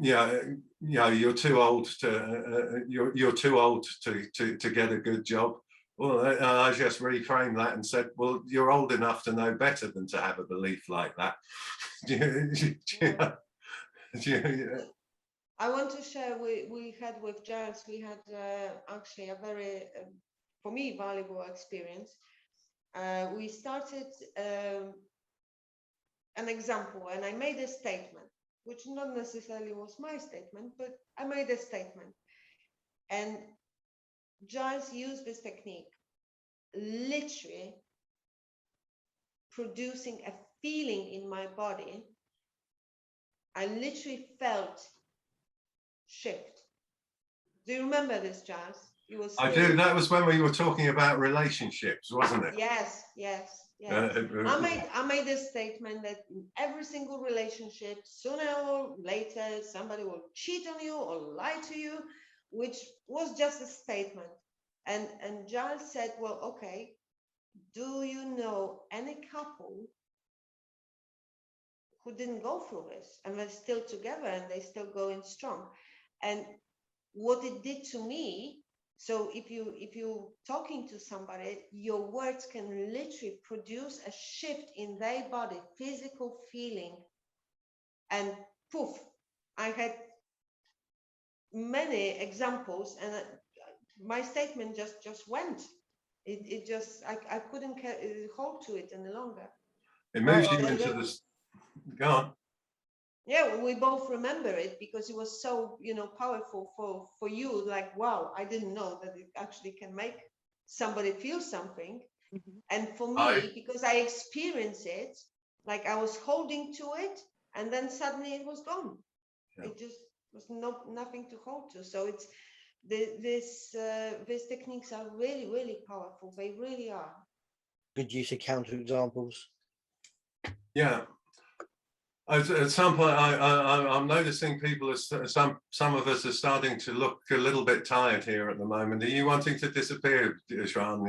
Yeah, you're too old to you're too old to get a good job. Well, I just reframed that and said, well, you're old enough to know better than to have a belief like that.
I want to share, we had with Giles, we had actually a very, for me, valuable experience. We started an example and I made a statement, which not necessarily was my statement, but I made a statement. And Giles used this technique, literally producing a feeling in my body. I literally felt shift. Do you remember this, Giles? It was
I do. That was when we were talking about relationships, wasn't it?
Yes. I made a statement that in every single relationship, sooner or later, somebody will cheat on you or lie to you, which was just a statement. And Giles said, well, okay, do you know any couple who didn't go through this and they're still together and they're still going strong? And what it did to me, so if you're talking to somebody, your words can literally produce a shift in their body, physical feeling, and poof, I had many examples, and my statement just went. It just, I couldn't hold to it any longer.
It moves you into this. Go on.
Yeah, we both remember it because it was so, you know, powerful for you. Like, wow, I didn't know that it actually can make somebody feel something. And for me, because I experienced it, like I was holding to it, and then suddenly it was gone. Yeah. It just was nothing to hold to. So it's these techniques are really, really powerful. They really are.
Good use of counterexamples.
Yeah. At some point, I'm noticing people, some of us are starting to look a little bit tired here at the moment. Are you wanting to disappear, Jean?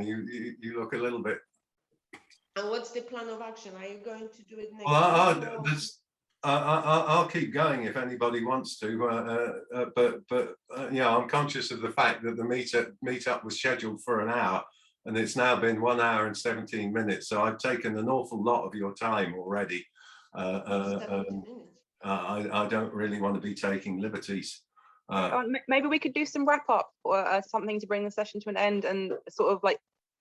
You look a little bit.
And what's the plan of action? Are you going to do it next
Well, I'll keep going if anybody wants to, but yeah, I'm conscious of the fact that the meetup was scheduled for an hour, and it's now been 1 hour and 17 minutes. So I've taken an awful lot of your time already. I don't really want to be taking liberties.
Maybe we could do some wrap up or something to bring the session to an end, and sort of like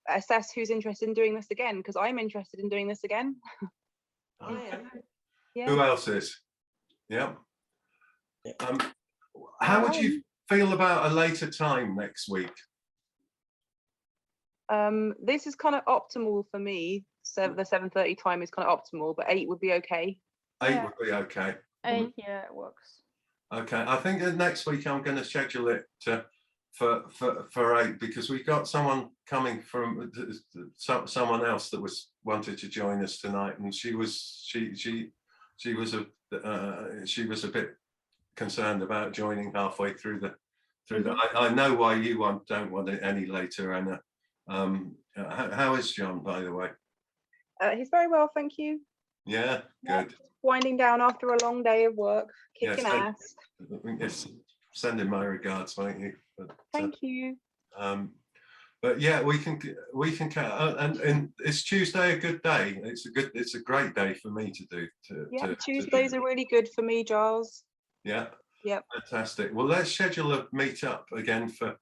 assess who's interested in doing this again, because I'm interested in doing this again.
I am.
Yeah.
Who else is? Yeah. How would you feel about a later time next week?
This is kind of optimal for me. So the 7:30 time is kind of optimal, but 8 would be okay.
8 would be okay.
8, yeah, it works.
Okay, I think that next week I'm going to schedule it for 8, because we've got someone coming from someone else that wanted to join us tonight, and she was a bit concerned about joining halfway through the I know why you don't want it any later, Anna. How is John, by the way?
He's very well, thank you.
Yeah, good.
Winding down after a long day of work, kicking ass.
Yes, send him my regards, won't you? But,
thank you.
But yeah, we can and is Tuesday a good day? It's a great day for me to do.
Tuesdays are really good for me, Giles.
Yeah.
Yep.
Fantastic. Well, let's schedule a meetup again for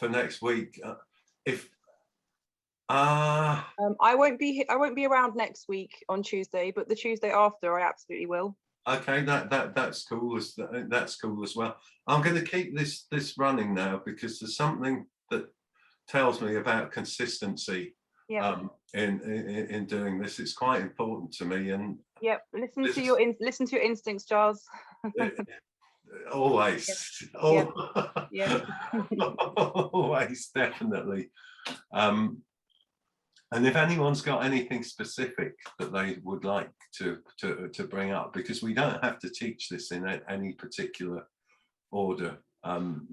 next week. I
won't be around next week on Tuesday, but the Tuesday after I absolutely will.
Okay, that's cool. That's cool as well. I'm going to keep this running now, because there's something that tells me about consistency. In doing this. It's quite important to me. And
listen to your instincts, Giles.
Always. Always, definitely. And if anyone's got anything specific that they would like to bring up, because we don't have to teach this in any particular order.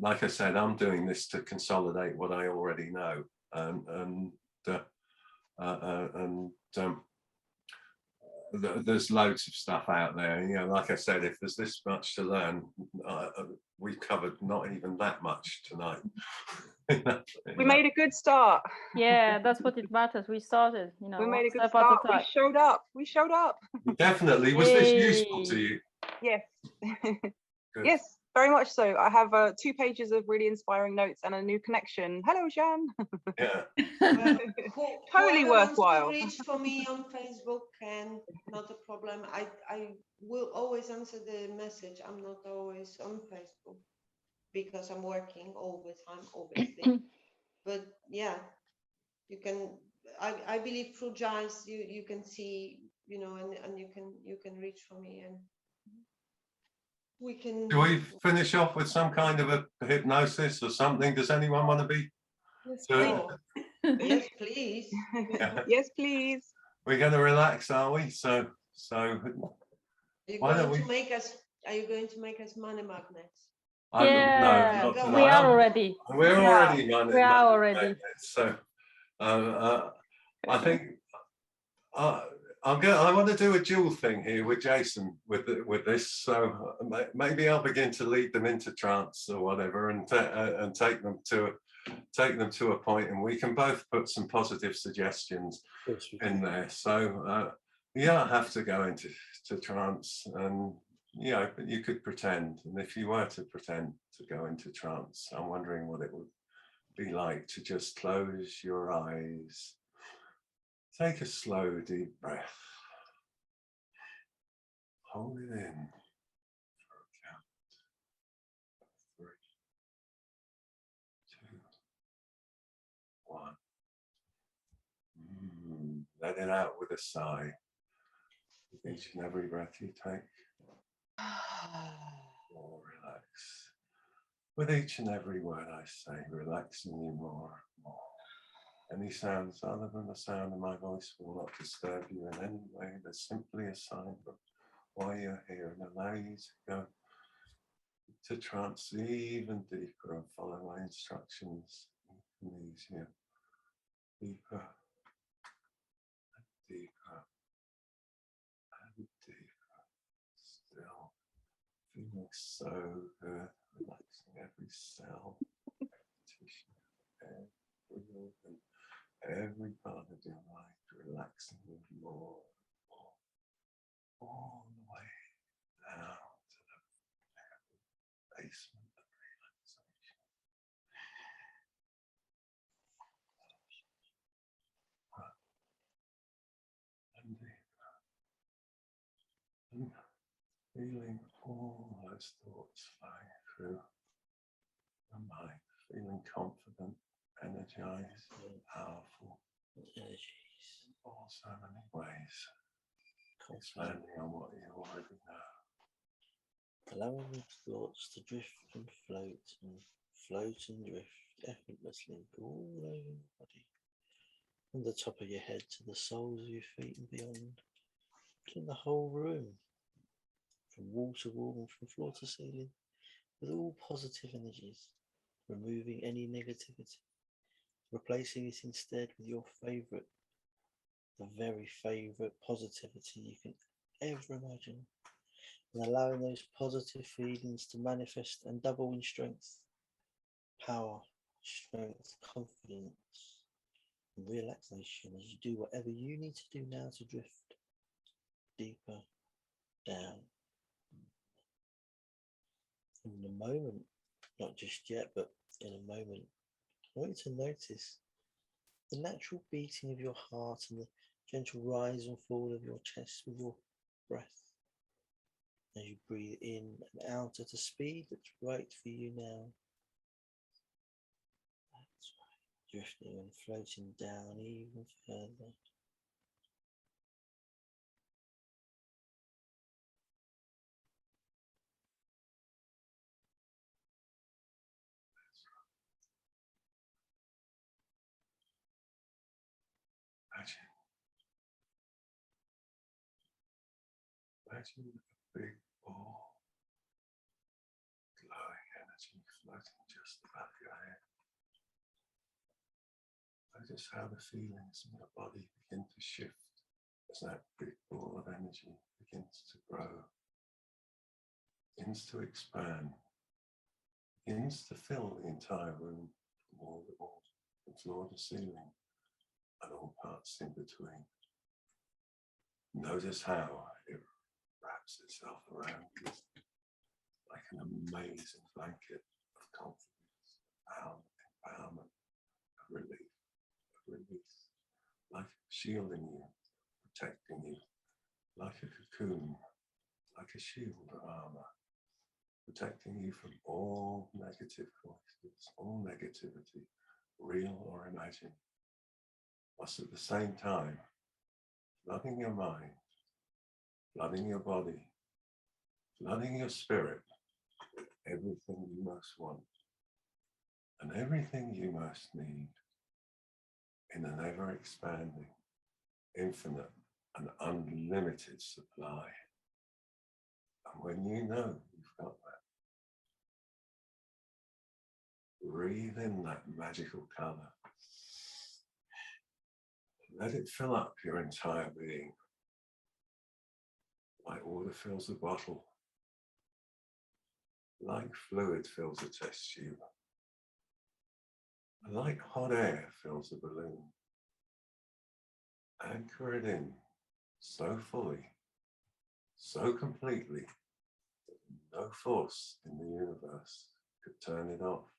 Like I said, I'm doing this to consolidate what I already know, and there's loads of stuff out there. You know, like I said, if there's this much to learn, we've covered not even that much tonight.
We made a good start.
Yeah, that's what it matters. We started, you know.
We made a good start. We showed up.
Definitely. Was this useful to you?
Yes. Yes, very much so. I have 2 pages of really inspiring notes and a new connection. Hello, Jean.
Yeah.
Totally worthwhile.
Reach for me on Facebook, and not a problem. I will always answer the message. I'm not always on Facebook because I'm working all the time, obviously. But yeah, you can. I believe through Giles, you can see, you know, and you can reach for me, and we can.
Do we finish off with some kind of a hypnosis or something? Does anyone want to be?
Yes, please.
Yeah.
Yes, please.
We're going to relax, are we? So. Why don't we?
Are you going to make us money magnets?
Yeah,
no,
we are already.
We're already money.
We are already.
So, I think I want to do a dual thing here with Jason with this. So maybe I'll begin to lead them into trance or whatever, and take them to a point, and we can both put some positive suggestions in there. So yeah, I have to go into trance, and you know, but you could pretend. And if you were to pretend to go into trance, I'm wondering what it would be like to just close your eyes. Take a slow, deep breath. Hold it in for a count of 3, 2, 1. Let it out with a sigh. Each and every breath you take, more relaxed. with each and every word I say, relaxing you more and more. Any sounds other than the sound of my voice will not disturb you in any way. They're simply a sign of why you're here, and allow you to go to trance even deeper and follow my instructions even easier. Deeper and deeper and deeper. Still feeling so good, relaxing every cell, every tissue, every organ, every part of your life, relaxing you more and more, all the way down to the basement of relaxation. And deeper. And feeling all those thoughts flowing through the mind, feeling confident, energized, powerful,
Energies.
in all so many ways, expanding on what you already know.
Allowing those thoughts to drift and float and drift effortlessly all over your body, from the top of your head to the soles of your feet and beyond, filling the whole room, from wall to wall and from floor to ceiling, with all positive energies, removing any negativity, replacing it instead with your favorite, the very favorite positivity you can ever imagine, and allowing those positive feelings to manifest and double in strength, power, strength, confidence, and relaxation as you do whatever you need to do now to drift deeper down. In a moment, not just yet, but in a moment, I want you to notice the natural beating of your heart and the gentle rise and fall of your chest with your breath as you breathe in and out at a speed that's right for you now. That's right, drifting and floating down even further.
Imagine a big ball, glowing energy floating just above your head. Notice how the feelings in your body begin to shift as that big ball of energy begins to grow, begins to expand, begins to fill the entire room from wall to wall, from floor to ceiling, and all parts in between. Notice how it wraps itself around you like an amazing blanket of confidence, empowerment, of relief, of release, like shielding you, protecting you, like a cocoon, like a shield of armor, protecting you from all negative voices, all negativity, real or imagined, whilst at the same time flooding your mind, flooding your body, flooding your spirit with everything you most want and everything you most need in an ever-expanding, infinite and unlimited supply. And when you know you've got that, breathe in that magical color. Let it fill up your entire being, like water fills a bottle, like fluid fills a test tube, and like hot air fills a balloon. Anchor it in so fully, so completely, that no force in the universe could turn it off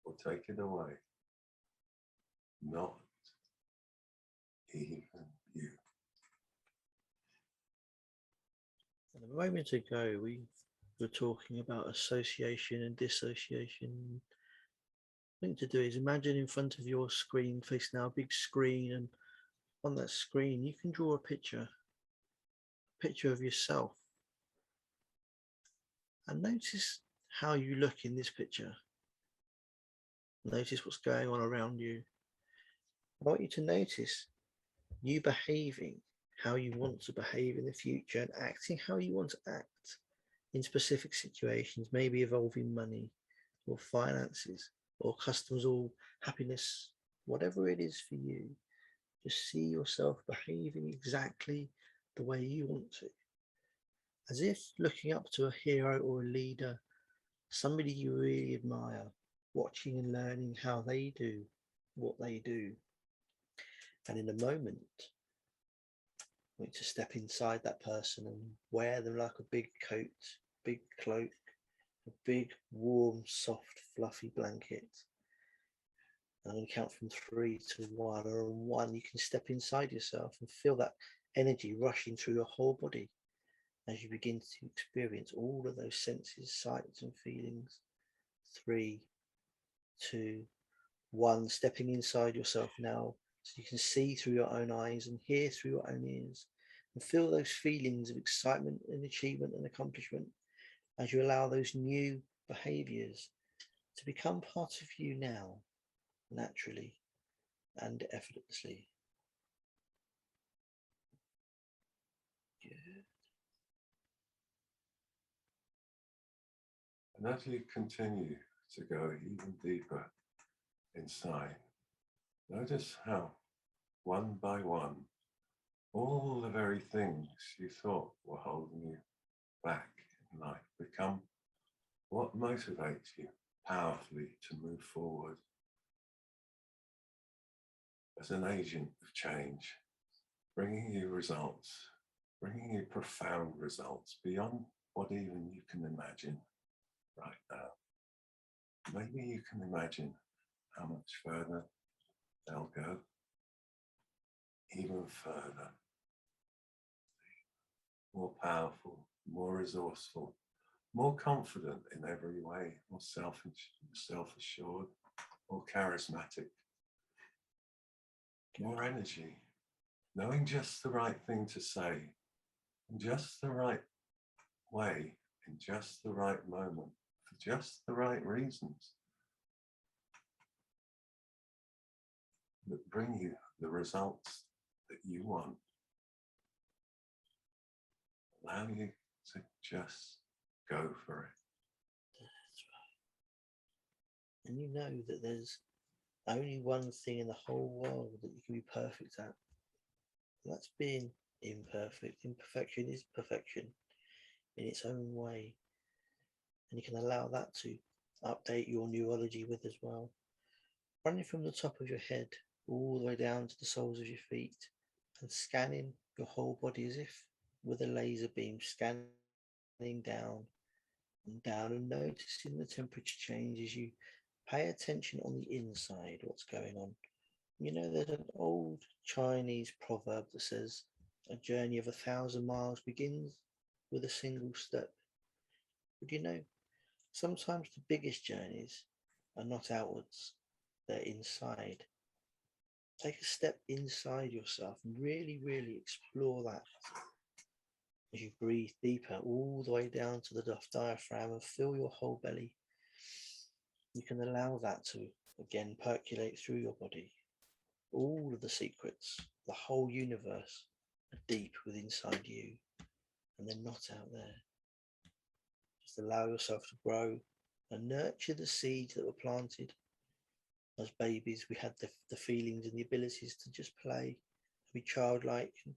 or take it away. Not even you.
And a moment ago, we were talking about association and dissociation. The thing to do is imagine in front of your screen, facing now a big screen, and on that screen, you can draw a picture of yourself. And notice how you look in this picture. Notice what's going on around you. I want you to notice you behaving how you want to behave in the future and acting how you want to act in specific situations, maybe involving money or finances or customers or happiness, whatever it is for you. Just see yourself behaving exactly the way you want to, as if looking up to a hero or a leader, somebody you really admire, watching and learning how they do what they do. And in a moment, I want you to step inside that person and wear them like a big coat, big cloak, a big, warm, soft, fluffy blanket. I'm going to count from 3 to 1. And on 1, you can step inside yourself and feel that energy rushing through your whole body as you begin to experience all of those senses, sights and feelings. 3, 2, 1, stepping inside yourself now so you can see through your own eyes and hear through your own ears and feel those feelings of excitement and achievement and accomplishment as you allow those new behaviors to become part of you now, naturally and effortlessly. Good.
And as you continue to go even deeper inside, notice how, one by one, all the very things you thought were holding you back in life become what motivates you powerfully to move forward as an agent of change, bringing you results, bringing you profound results beyond what even you can imagine right now. Maybe you can imagine how much further they'll go, even further, more powerful, more resourceful, more confident in every way, more self-assured, more charismatic, more energy, knowing just the right thing to say, in just the right way, in just the right moment, for just the right reasons that bring you the results that you want. Allow you to just go for it.
That's right. And you know that there's only one thing in the whole world that you can be perfect at. And that's being imperfect. Imperfection is perfection in its own way. And you can allow that to update your neurology with as well. Running from the top of your head all the way down to the soles of your feet and scanning your whole body as if with a laser beam, scanning down and down and noticing the temperature change as you pay attention on the inside, what's going on. You know, there's an old Chinese proverb that says a journey of 1,000 miles begins with a single step. But you know, sometimes the biggest journeys are not outwards, they're inside. Take a step inside yourself and really, really explore that. As you breathe deeper all the way down to the diaphragm and fill your whole belly, you can allow that to again percolate through your body. All of the secrets, the whole universe are deep within inside you and they're not out there. Just allow yourself to grow and nurture the seeds that were planted. As babies, we had the feelings and the abilities to just play, to be childlike. And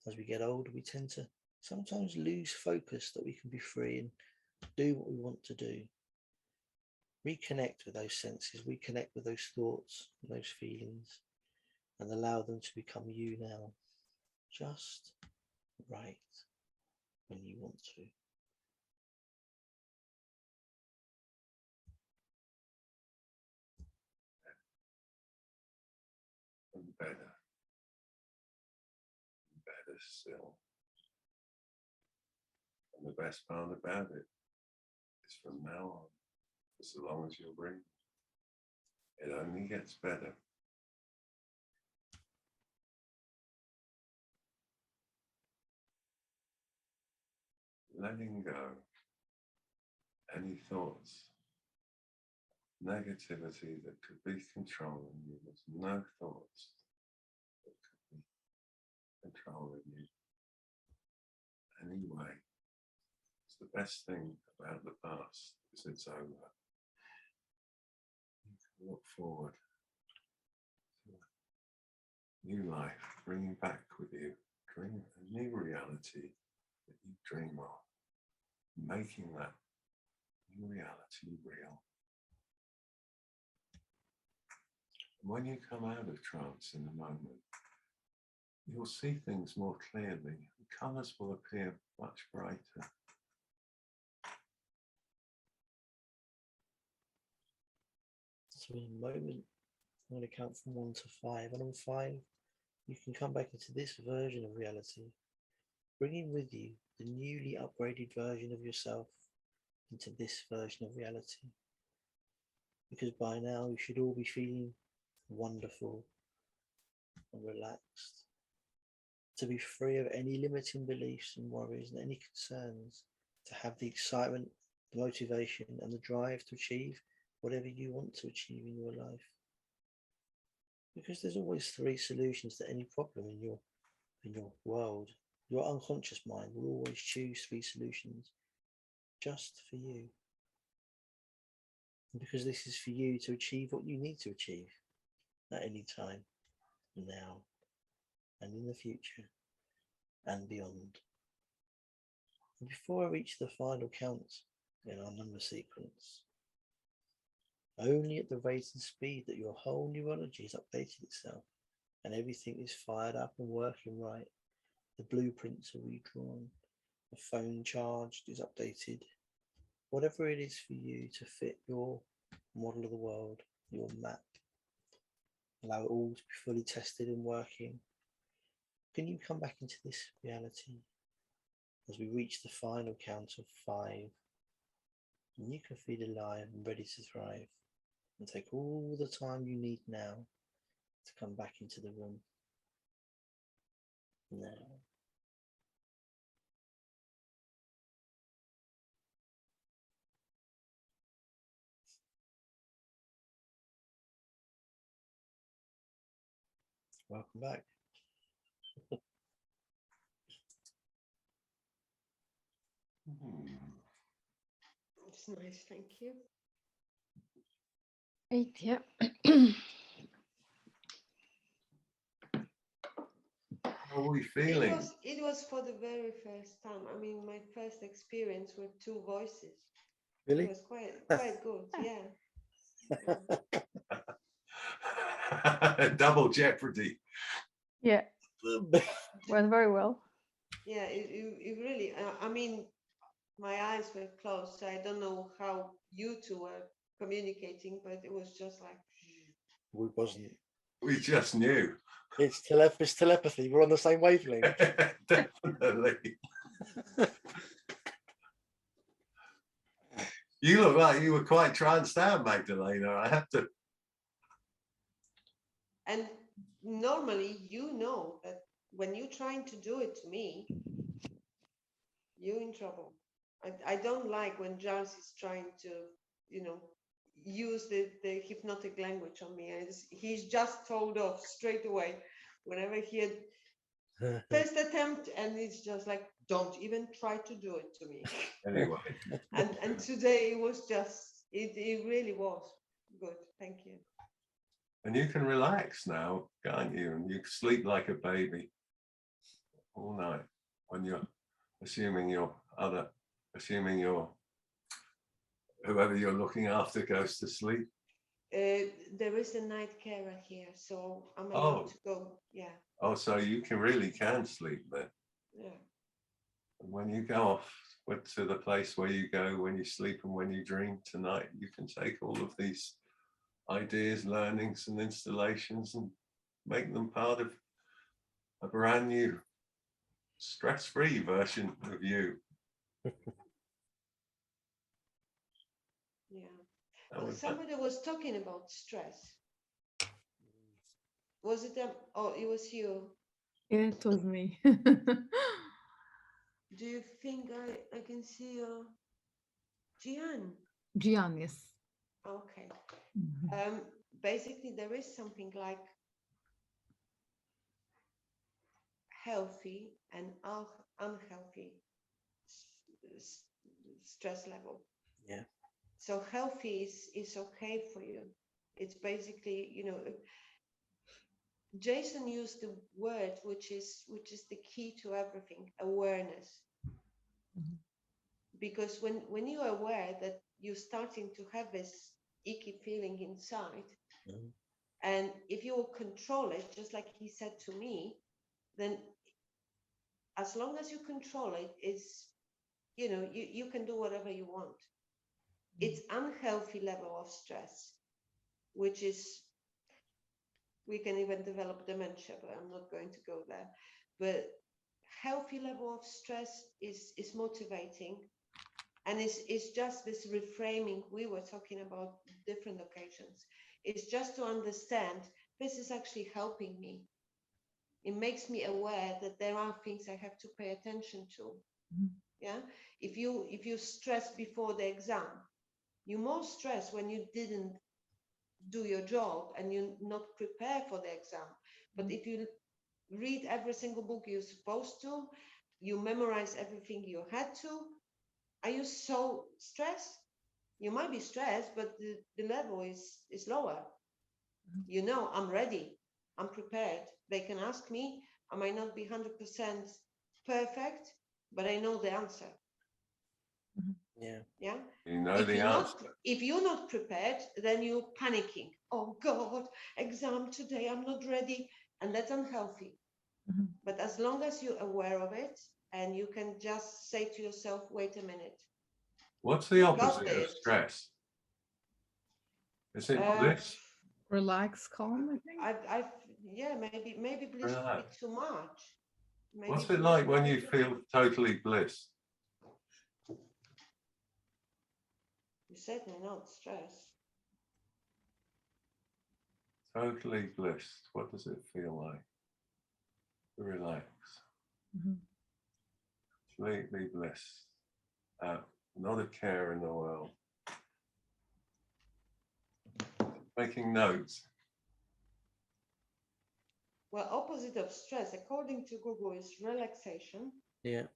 as we get older, we tend to sometimes lose focus that we can be free and do what we want to do. Reconnect with those senses, reconnect with those thoughts and those feelings, and allow them to become you now, just right when you want to.
And better still. And the best part about it is from now on, as long as you're breathing, it only gets better. Letting go any thoughts, negativity that could be controlling you. There's no thoughts that could be controlling you anyway. It's the best thing about the past is it's over. You can look forward to a new life, bringing back with you a new reality that you dream of, making that new reality real. And when you come out of trance in a moment, you'll see things more clearly. The colours will appear much brighter.
So in a moment, I'm going to count from 1 to 5, and on 5, you can come back into this version of reality, bringing with you the newly upgraded version of yourself into this version of reality. Because by now you should all be feeling wonderful and relaxed, to be free of any limiting beliefs and worries and any concerns, to have the excitement, the motivation and the drive to achieve whatever you want to achieve in your life. Because there's always 3 solutions to any problem in your world. Your unconscious mind will always choose 3 solutions just for you. And because this is for you to achieve what you need to achieve at any time, now and in the future and beyond. And before I reach the final count in our number sequence, only at the rate and speed that your whole neurology has updated itself and everything is fired up and working right, the blueprints are redrawn, the phone charged is updated, whatever it is for you to fit your model of the world, your map, allow it all to be fully tested and working. Can you come back into this reality as we reach the final count of 5? And you can feel alive and ready to thrive and take all the time you need now to come back into the room. Now. Welcome back.
It's nice, thank you.
8, yeah.
How are we feeling?
It was for the very first time. I mean, my first experience with 2 voices.
Really?
It was quite good, yeah.
Double jeopardy.
Yeah, went very well.
Yeah, it really, I mean, my eyes were closed, so I don't know how you 2 were communicating, but it was just like...
We wasn't.
We just knew.
It's telepathy. We're on the same wavelength.
Definitely. You look like you were quite tranced out, Magdalena. I have to.
And normally, you know that when you're trying to do it to me, you're in trouble. I don't like when Giles is trying to, use the hypnotic language on me. He's just told off straight away whenever he had first attempt, and it's just like, don't even try to do it to me.
Anyway.
And today it was just, it really was good. Thank you.
And you can relax now, can't you? And you can sleep like a baby all night when you're assuming whoever you're looking after goes to sleep.
There is a night carer here, so I'm allowed to go. Yeah.
Oh, so you really can sleep then.
Yeah.
And when you go off to the place where you go when you sleep and when you dream tonight, you can take all of these ideas, learnings and installations and make them part of a brand new stress-free version of you.
Yeah. Well, somebody was talking about stress. Was it them? Oh, it was you.
Yeah, it was me.
Do you think I can see your
Gian, yes.
Okay.
Mhm.
Basically, there is something like healthy and unhealthy stress level.
Yeah.
So healthy is okay for you. It's basically, you know, Jason used the word which is the key to everything: awareness.
Mhm.
Because when you're aware that you're starting to have this icky feeling inside,
Mhm.
and if you will control it, just like he said to me, then as long as you control it, it's, you know, you can do whatever you want. It's unhealthy level of stress, which is, we can even develop dementia, but I'm not going to go there. But healthy level of stress is motivating, and it's just this reframing we were talking about different occasions. It's just to understand this is actually helping me. It makes me aware that there are things I have to pay attention to.
Mhm.
Yeah. If you stress before the exam, you're more stressed when you didn't do your job and you're not prepared for the exam. But if you read every single book you're supposed to, you memorize everything you had to, are you so stressed? You might be stressed, but the level is lower.
Mhm.
You know, I'm ready, I'm prepared. They can ask me, I might not be 100% perfect, but I know the answer.
Yeah.
Yeah.
You know
If
the
you're
answer.
if you're not prepared, then you're panicking. Oh God, exam today, I'm not ready. And that's unhealthy.
Mhm.
But as long as you're aware of it and you can just say to yourself, wait a minute.
What's the opposite of
this.
stress? Is it
Uh,
bliss?
Relax, calm, I think.
I yeah, maybe bliss would be
Relax.
too much. Maybe
What's it
bliss
like
would
when
be
you
too
feel
much.
totally bliss?
You're certainly not stressed.
Totally blissed. What does it feel like? Relax.
Mhm.
Completely blissed. Not a care in the world. Making notes.
Well, opposite of stress, according to Google, is relaxation.
Yeah.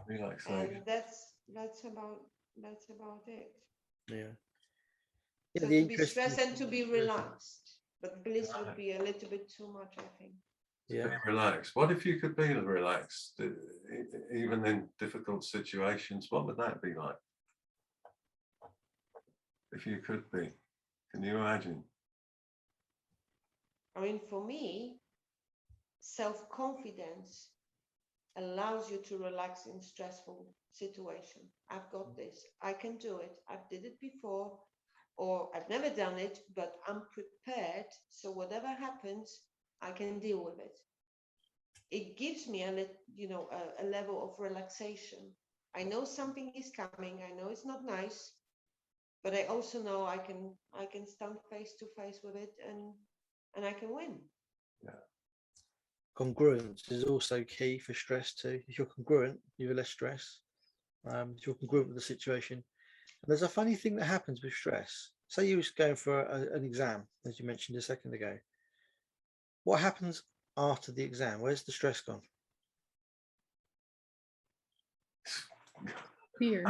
Relaxation.
And that's about it.
Yeah. Yeah.
So
The
to be stressed and to be
interesting.
relaxed, but bliss would be a little bit too much, I think.
Yeah.
Be relaxed. What if you could be relaxed, even in difficult situations? What would that be like? If you could be, can you imagine?
I mean, for me, self-confidence allows you to relax in stressful situation. I've got this. I can do it. I've did it before, or I've never done it, but I'm prepared. So whatever happens, I can deal with it. It gives me a level of relaxation. I know something is coming. I know it's not nice, but I also know I can stand face to face with it and I can win.
Yeah.
Congruence is also key for stress too. If you're congruent, you have less stress. If you're congruent with the situation. And there's a funny thing that happens with stress. Say you was going for an exam, as you mentioned a second ago. What happens after the exam? Where's the stress gone?
Fear.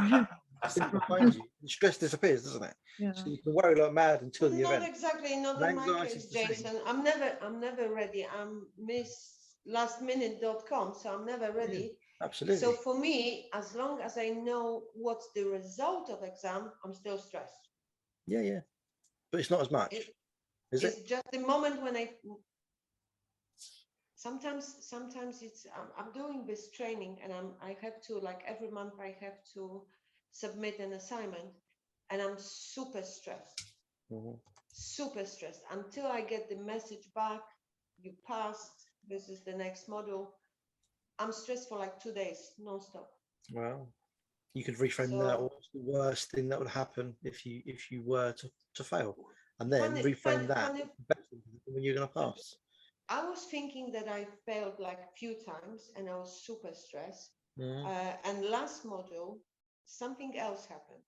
Behind you, the stress disappears, doesn't it?
Yeah.
So you can worry like mad until the
Not
event.
exactly, not
And
in my
anxiety
case,
is the same.
Jason. I'm never ready. I'm Miss lastminute.com, so I'm never ready.
Absolutely.
So for me, as long as I know what's the result of exam, I'm still stressed.
Yeah. But it's not as much, is it?
It's just the moment when sometimes it's I'm doing this training and I have to, like, every month I have to submit an assignment and I'm super stressed.
Mhm.
Super stressed until I get the message back, you passed, this is the next module. I'm stressed for like 2 days non-stop.
Well, you could reframe
So-
that. What's the worst thing that would happen if you were to fail, and then
Funny-
reframe
funny-
that
funny-
when you're going to pass.
I was thinking that I failed like a few times and I was super stressed.
Mhm.
And last module, something else happened.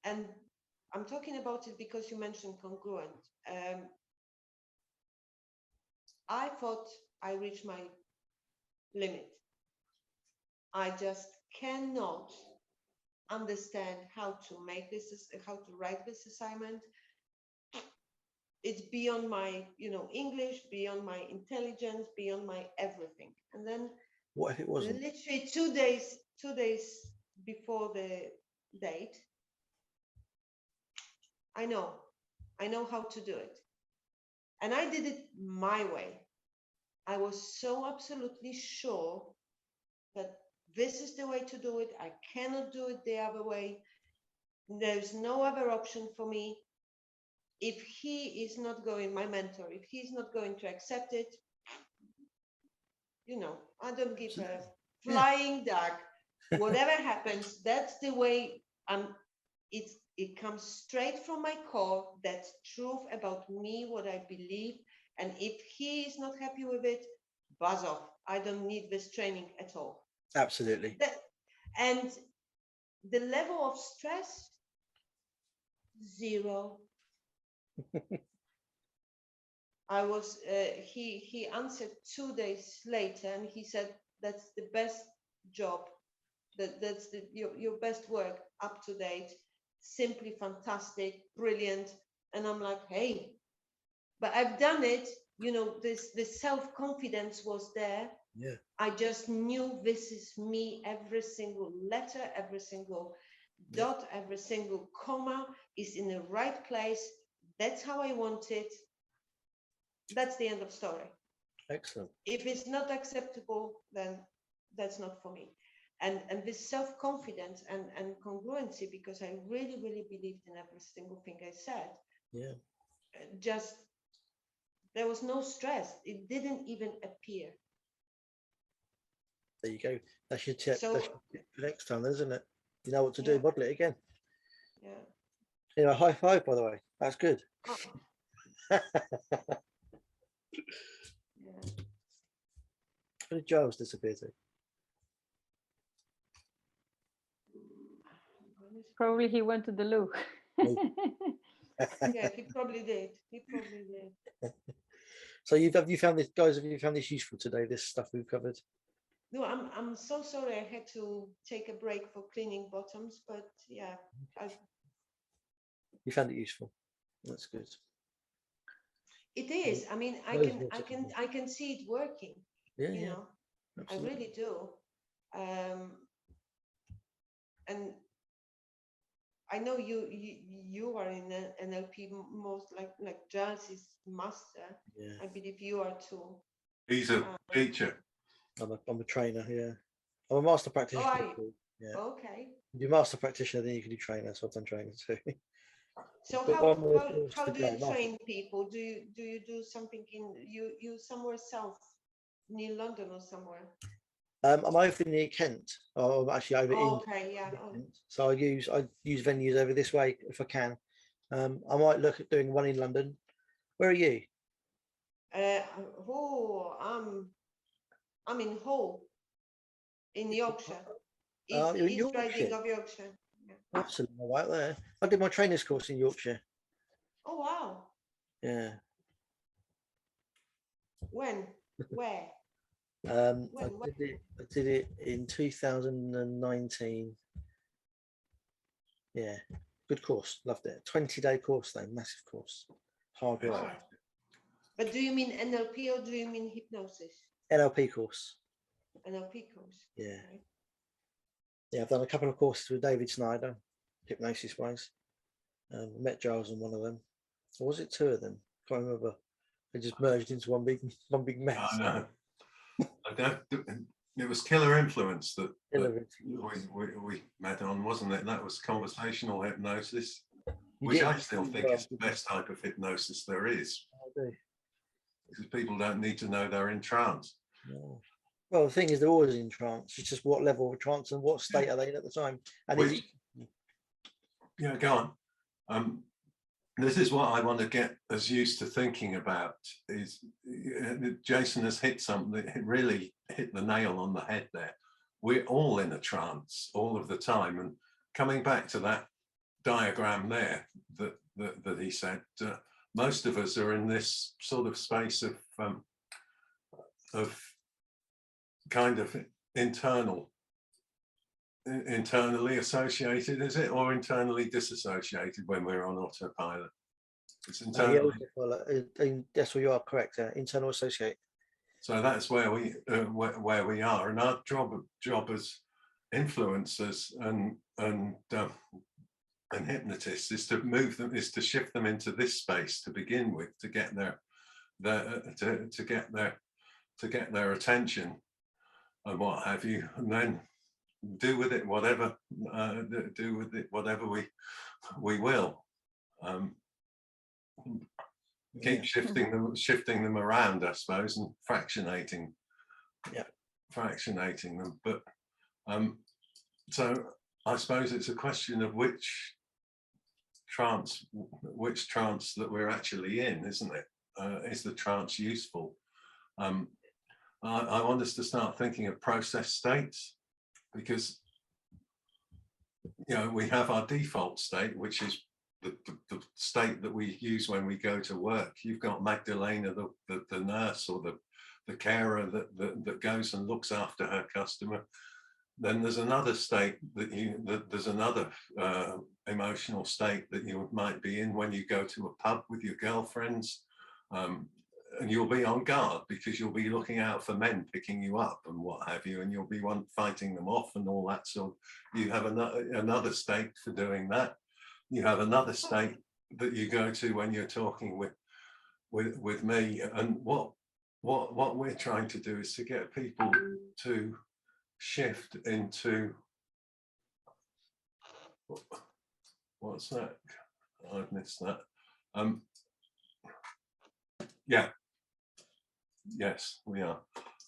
And I'm talking about it because you mentioned congruent. I thought I reached my limit. I just cannot understand how to make this, how to write this assignment. It's beyond my, English, beyond my intelligence, beyond my everything. And then
what if it wasn't?
Literally 2 days before the date, I know how to do it. And I did it my way. I was so absolutely sure that this is the way to do it. I cannot do it the other way. There's no other option for me. If he is not going, my mentor, if he's not going to accept it, I don't give a flying duck. Whatever happens, that's the way it comes straight from my core. That's truth about me, what I believe. And if he is not happy with it, buzz off. I don't need this training at all.
Absolutely.
And the level of stress, 0. I was, he answered 2 days later and he said, that's the best job. That's your best work, up to date, simply fantastic, brilliant. And I'm like, hey, but I've done it. This self-confidence was there.
Yeah.
I just knew this is me. Every single letter, every single dot, every single comma is in the right place. That's how I want it. That's the end of story.
Excellent.
If it's not acceptable, then that's not for me. And this self-confidence and congruency, because I really, really believed in every single thing I said.
Yeah.
Just, there was no stress. It didn't even appear.
There you go. That's your tip.
So,
That's your tip for next time, isn't it? You know what to do.
Yeah.
Model it again.
Yeah.
High five, by the way. That's good.
Oh.
Where
Yeah.
did Giles disappear to?
Probably he went to the loo.
Yeah, he probably did.
So have you found this, guys? Have you found this useful today? This stuff we've covered.
No, I'm so sorry. I had to take a break for cleaning bottoms, but yeah,
You found it useful. That's good.
it is. I mean, I can see it working.
Yeah,
you
yeah.
know,
Absolutely.
I really do. And I know you are in NLP most, like Giles is master.
Yeah.
I believe you are too.
He's a teacher.
I'm a trainer. Yeah. I'm a master practitioner.
Oh, are you?
Too. Yeah.
Okay.
You're master practitioner, then you can do trainer. So I've done trainer too.
So
But one more course
how
to
do
go,
you
Martha.
train people? Do you do something you somewhere south, near London or somewhere?
I'm over near Kent. I'm actually over in
Okay, yeah.
Kent. So I use venues over this way if I can. I might look at doing one in London. Where are you?
I'm in Hull, in Yorkshire.
You're in
East Riding
Yorkshire.
of Yorkshire. Yeah.
Absolutely right there. I did my trainer's course in Yorkshire.
Oh wow.
Yeah.
When? Where?
I did it in 2019. Yeah, good course, loved it. 20-day course though, massive course, hard work.
Wow. But do you mean NLP or do you mean hypnosis?
NLP course.
NLP course.
Yeah.
Okay.
Yeah, I've done a couple of courses with David Snyder, hypnosis wise. Met Giles on one of them. Or was it two of them? Can't remember. They just merged into one big mess.
I know. It was Killer Influence that we met on, wasn't it? That was conversational hypnosis, which I still think is the best type of hypnosis there is.
I do.
Because people don't need to know they're in trance.
No. Well, the thing is, they're always in trance. It's just what level of trance and what state are they in at the time. And is it...
Yeah, go on. This is what I want to get us used to thinking about. Is Jason has hit something, it really hit the nail on the head there, we're all in a trance all of the time. And coming back to that diagram there that he said, most of us are in this sort of space of kind of internally associated, is it, or internally disassociated when we're on autopilot? It's internal.
Yes, well, you are correct. Internal associate.
So that's where we are, and our job as influencers and hypnotists is to move them, is to shift them into this space to begin with, to get their attention and what have you, and then do with it whatever we will. Keep shifting them around, I suppose, and fractionating them. But so I suppose it's a question of which trance that we're actually in, isn't it? Is the trance useful? I want us to start thinking of process states, because we have our default state, which is the state that we use when we go to work. You've got Magdalena, the nurse or the carer that goes and looks after her customer. Then there's another state there's another emotional state that you might be in when you go to a pub with your girlfriends, and you'll be on guard because you'll be looking out for men picking you up and what have you, and you'll be fighting them off and all that sort. You have another state for doing that. You have another state that you go to when you're talking with me, and what we're trying to do is to get people to shift into, what's that? I've missed that. Yes, we are.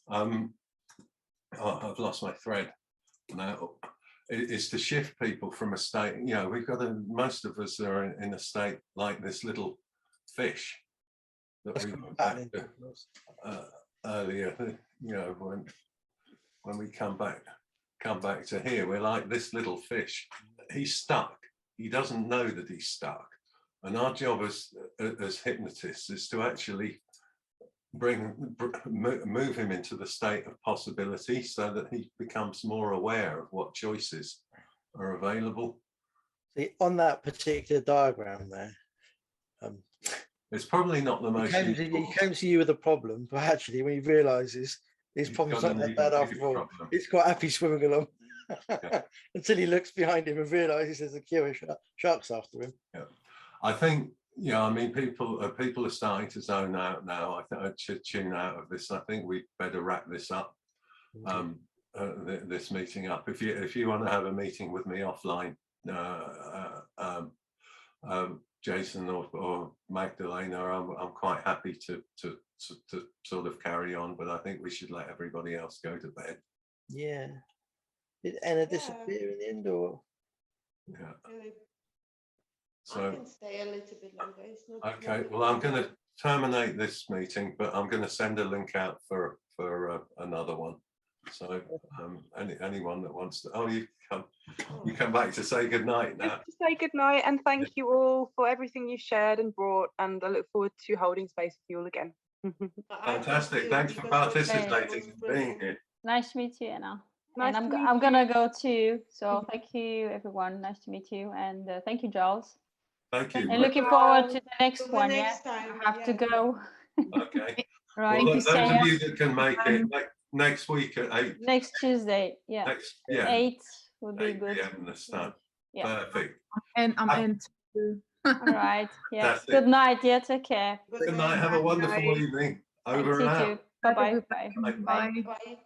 I've lost my thread now. Is to shift people from a state, we've got most of us are in a state like this little fish that we went back to earlier, when we come back to here, we're like this little fish. He's stuck. He doesn't know that he's stuck. And our job as hypnotists is to actually move him into the state of possibility, so that he becomes more aware of what choices are available.
See, on that particular diagram there,
it's probably not the most
he came to you with a problem, but actually when he realizes his problem's not that bad after all, he's quite happy swimming along. Until he looks behind him and realizes there's a queue of sharks after him.
I think, I mean, people are starting to zone out now. I think I should tune out of this. I think we'd better wrap this up, this meeting up. If you want to have a meeting with me offline, Jason or Magdalena, I'm quite happy to sort of carry on. But I think we should let everybody else go to bed.
Yeah. Did Anna disappear in the end, or?
Yeah.
So I can stay a little bit longer. It's not
okay. Well, I'm going to terminate this meeting, but I'm going to send a link out for another one. So anyone that wants to, you come back to say good night now.
Just to say good night, and thank you all for everything you shared and brought, and I look forward to holding space with you all again.
Fantastic. Thanks for participating and being here.
Nice to meet you, Anna.
Nice
and
to meet
I'm gonna
you.
go too. So thank you, everyone. Nice to meet you, and thank you, Giles.
Thank you.
And looking forward to the next one.
Next time,
I have to go.
Okay.
Right.
Well, those of you that can make it next week at 8.
Next Tuesday. Yeah. 8 would be
8
good.
p.m. the start.
Yeah.
Perfect.
And I'm in too.
All right. Yeah.
Fantastic.
Good night. Yeah. Take care.
Good night. Have a wonderful evening. Over and
You
out.
too. Bye-bye. Bye.
Bye.
Bye.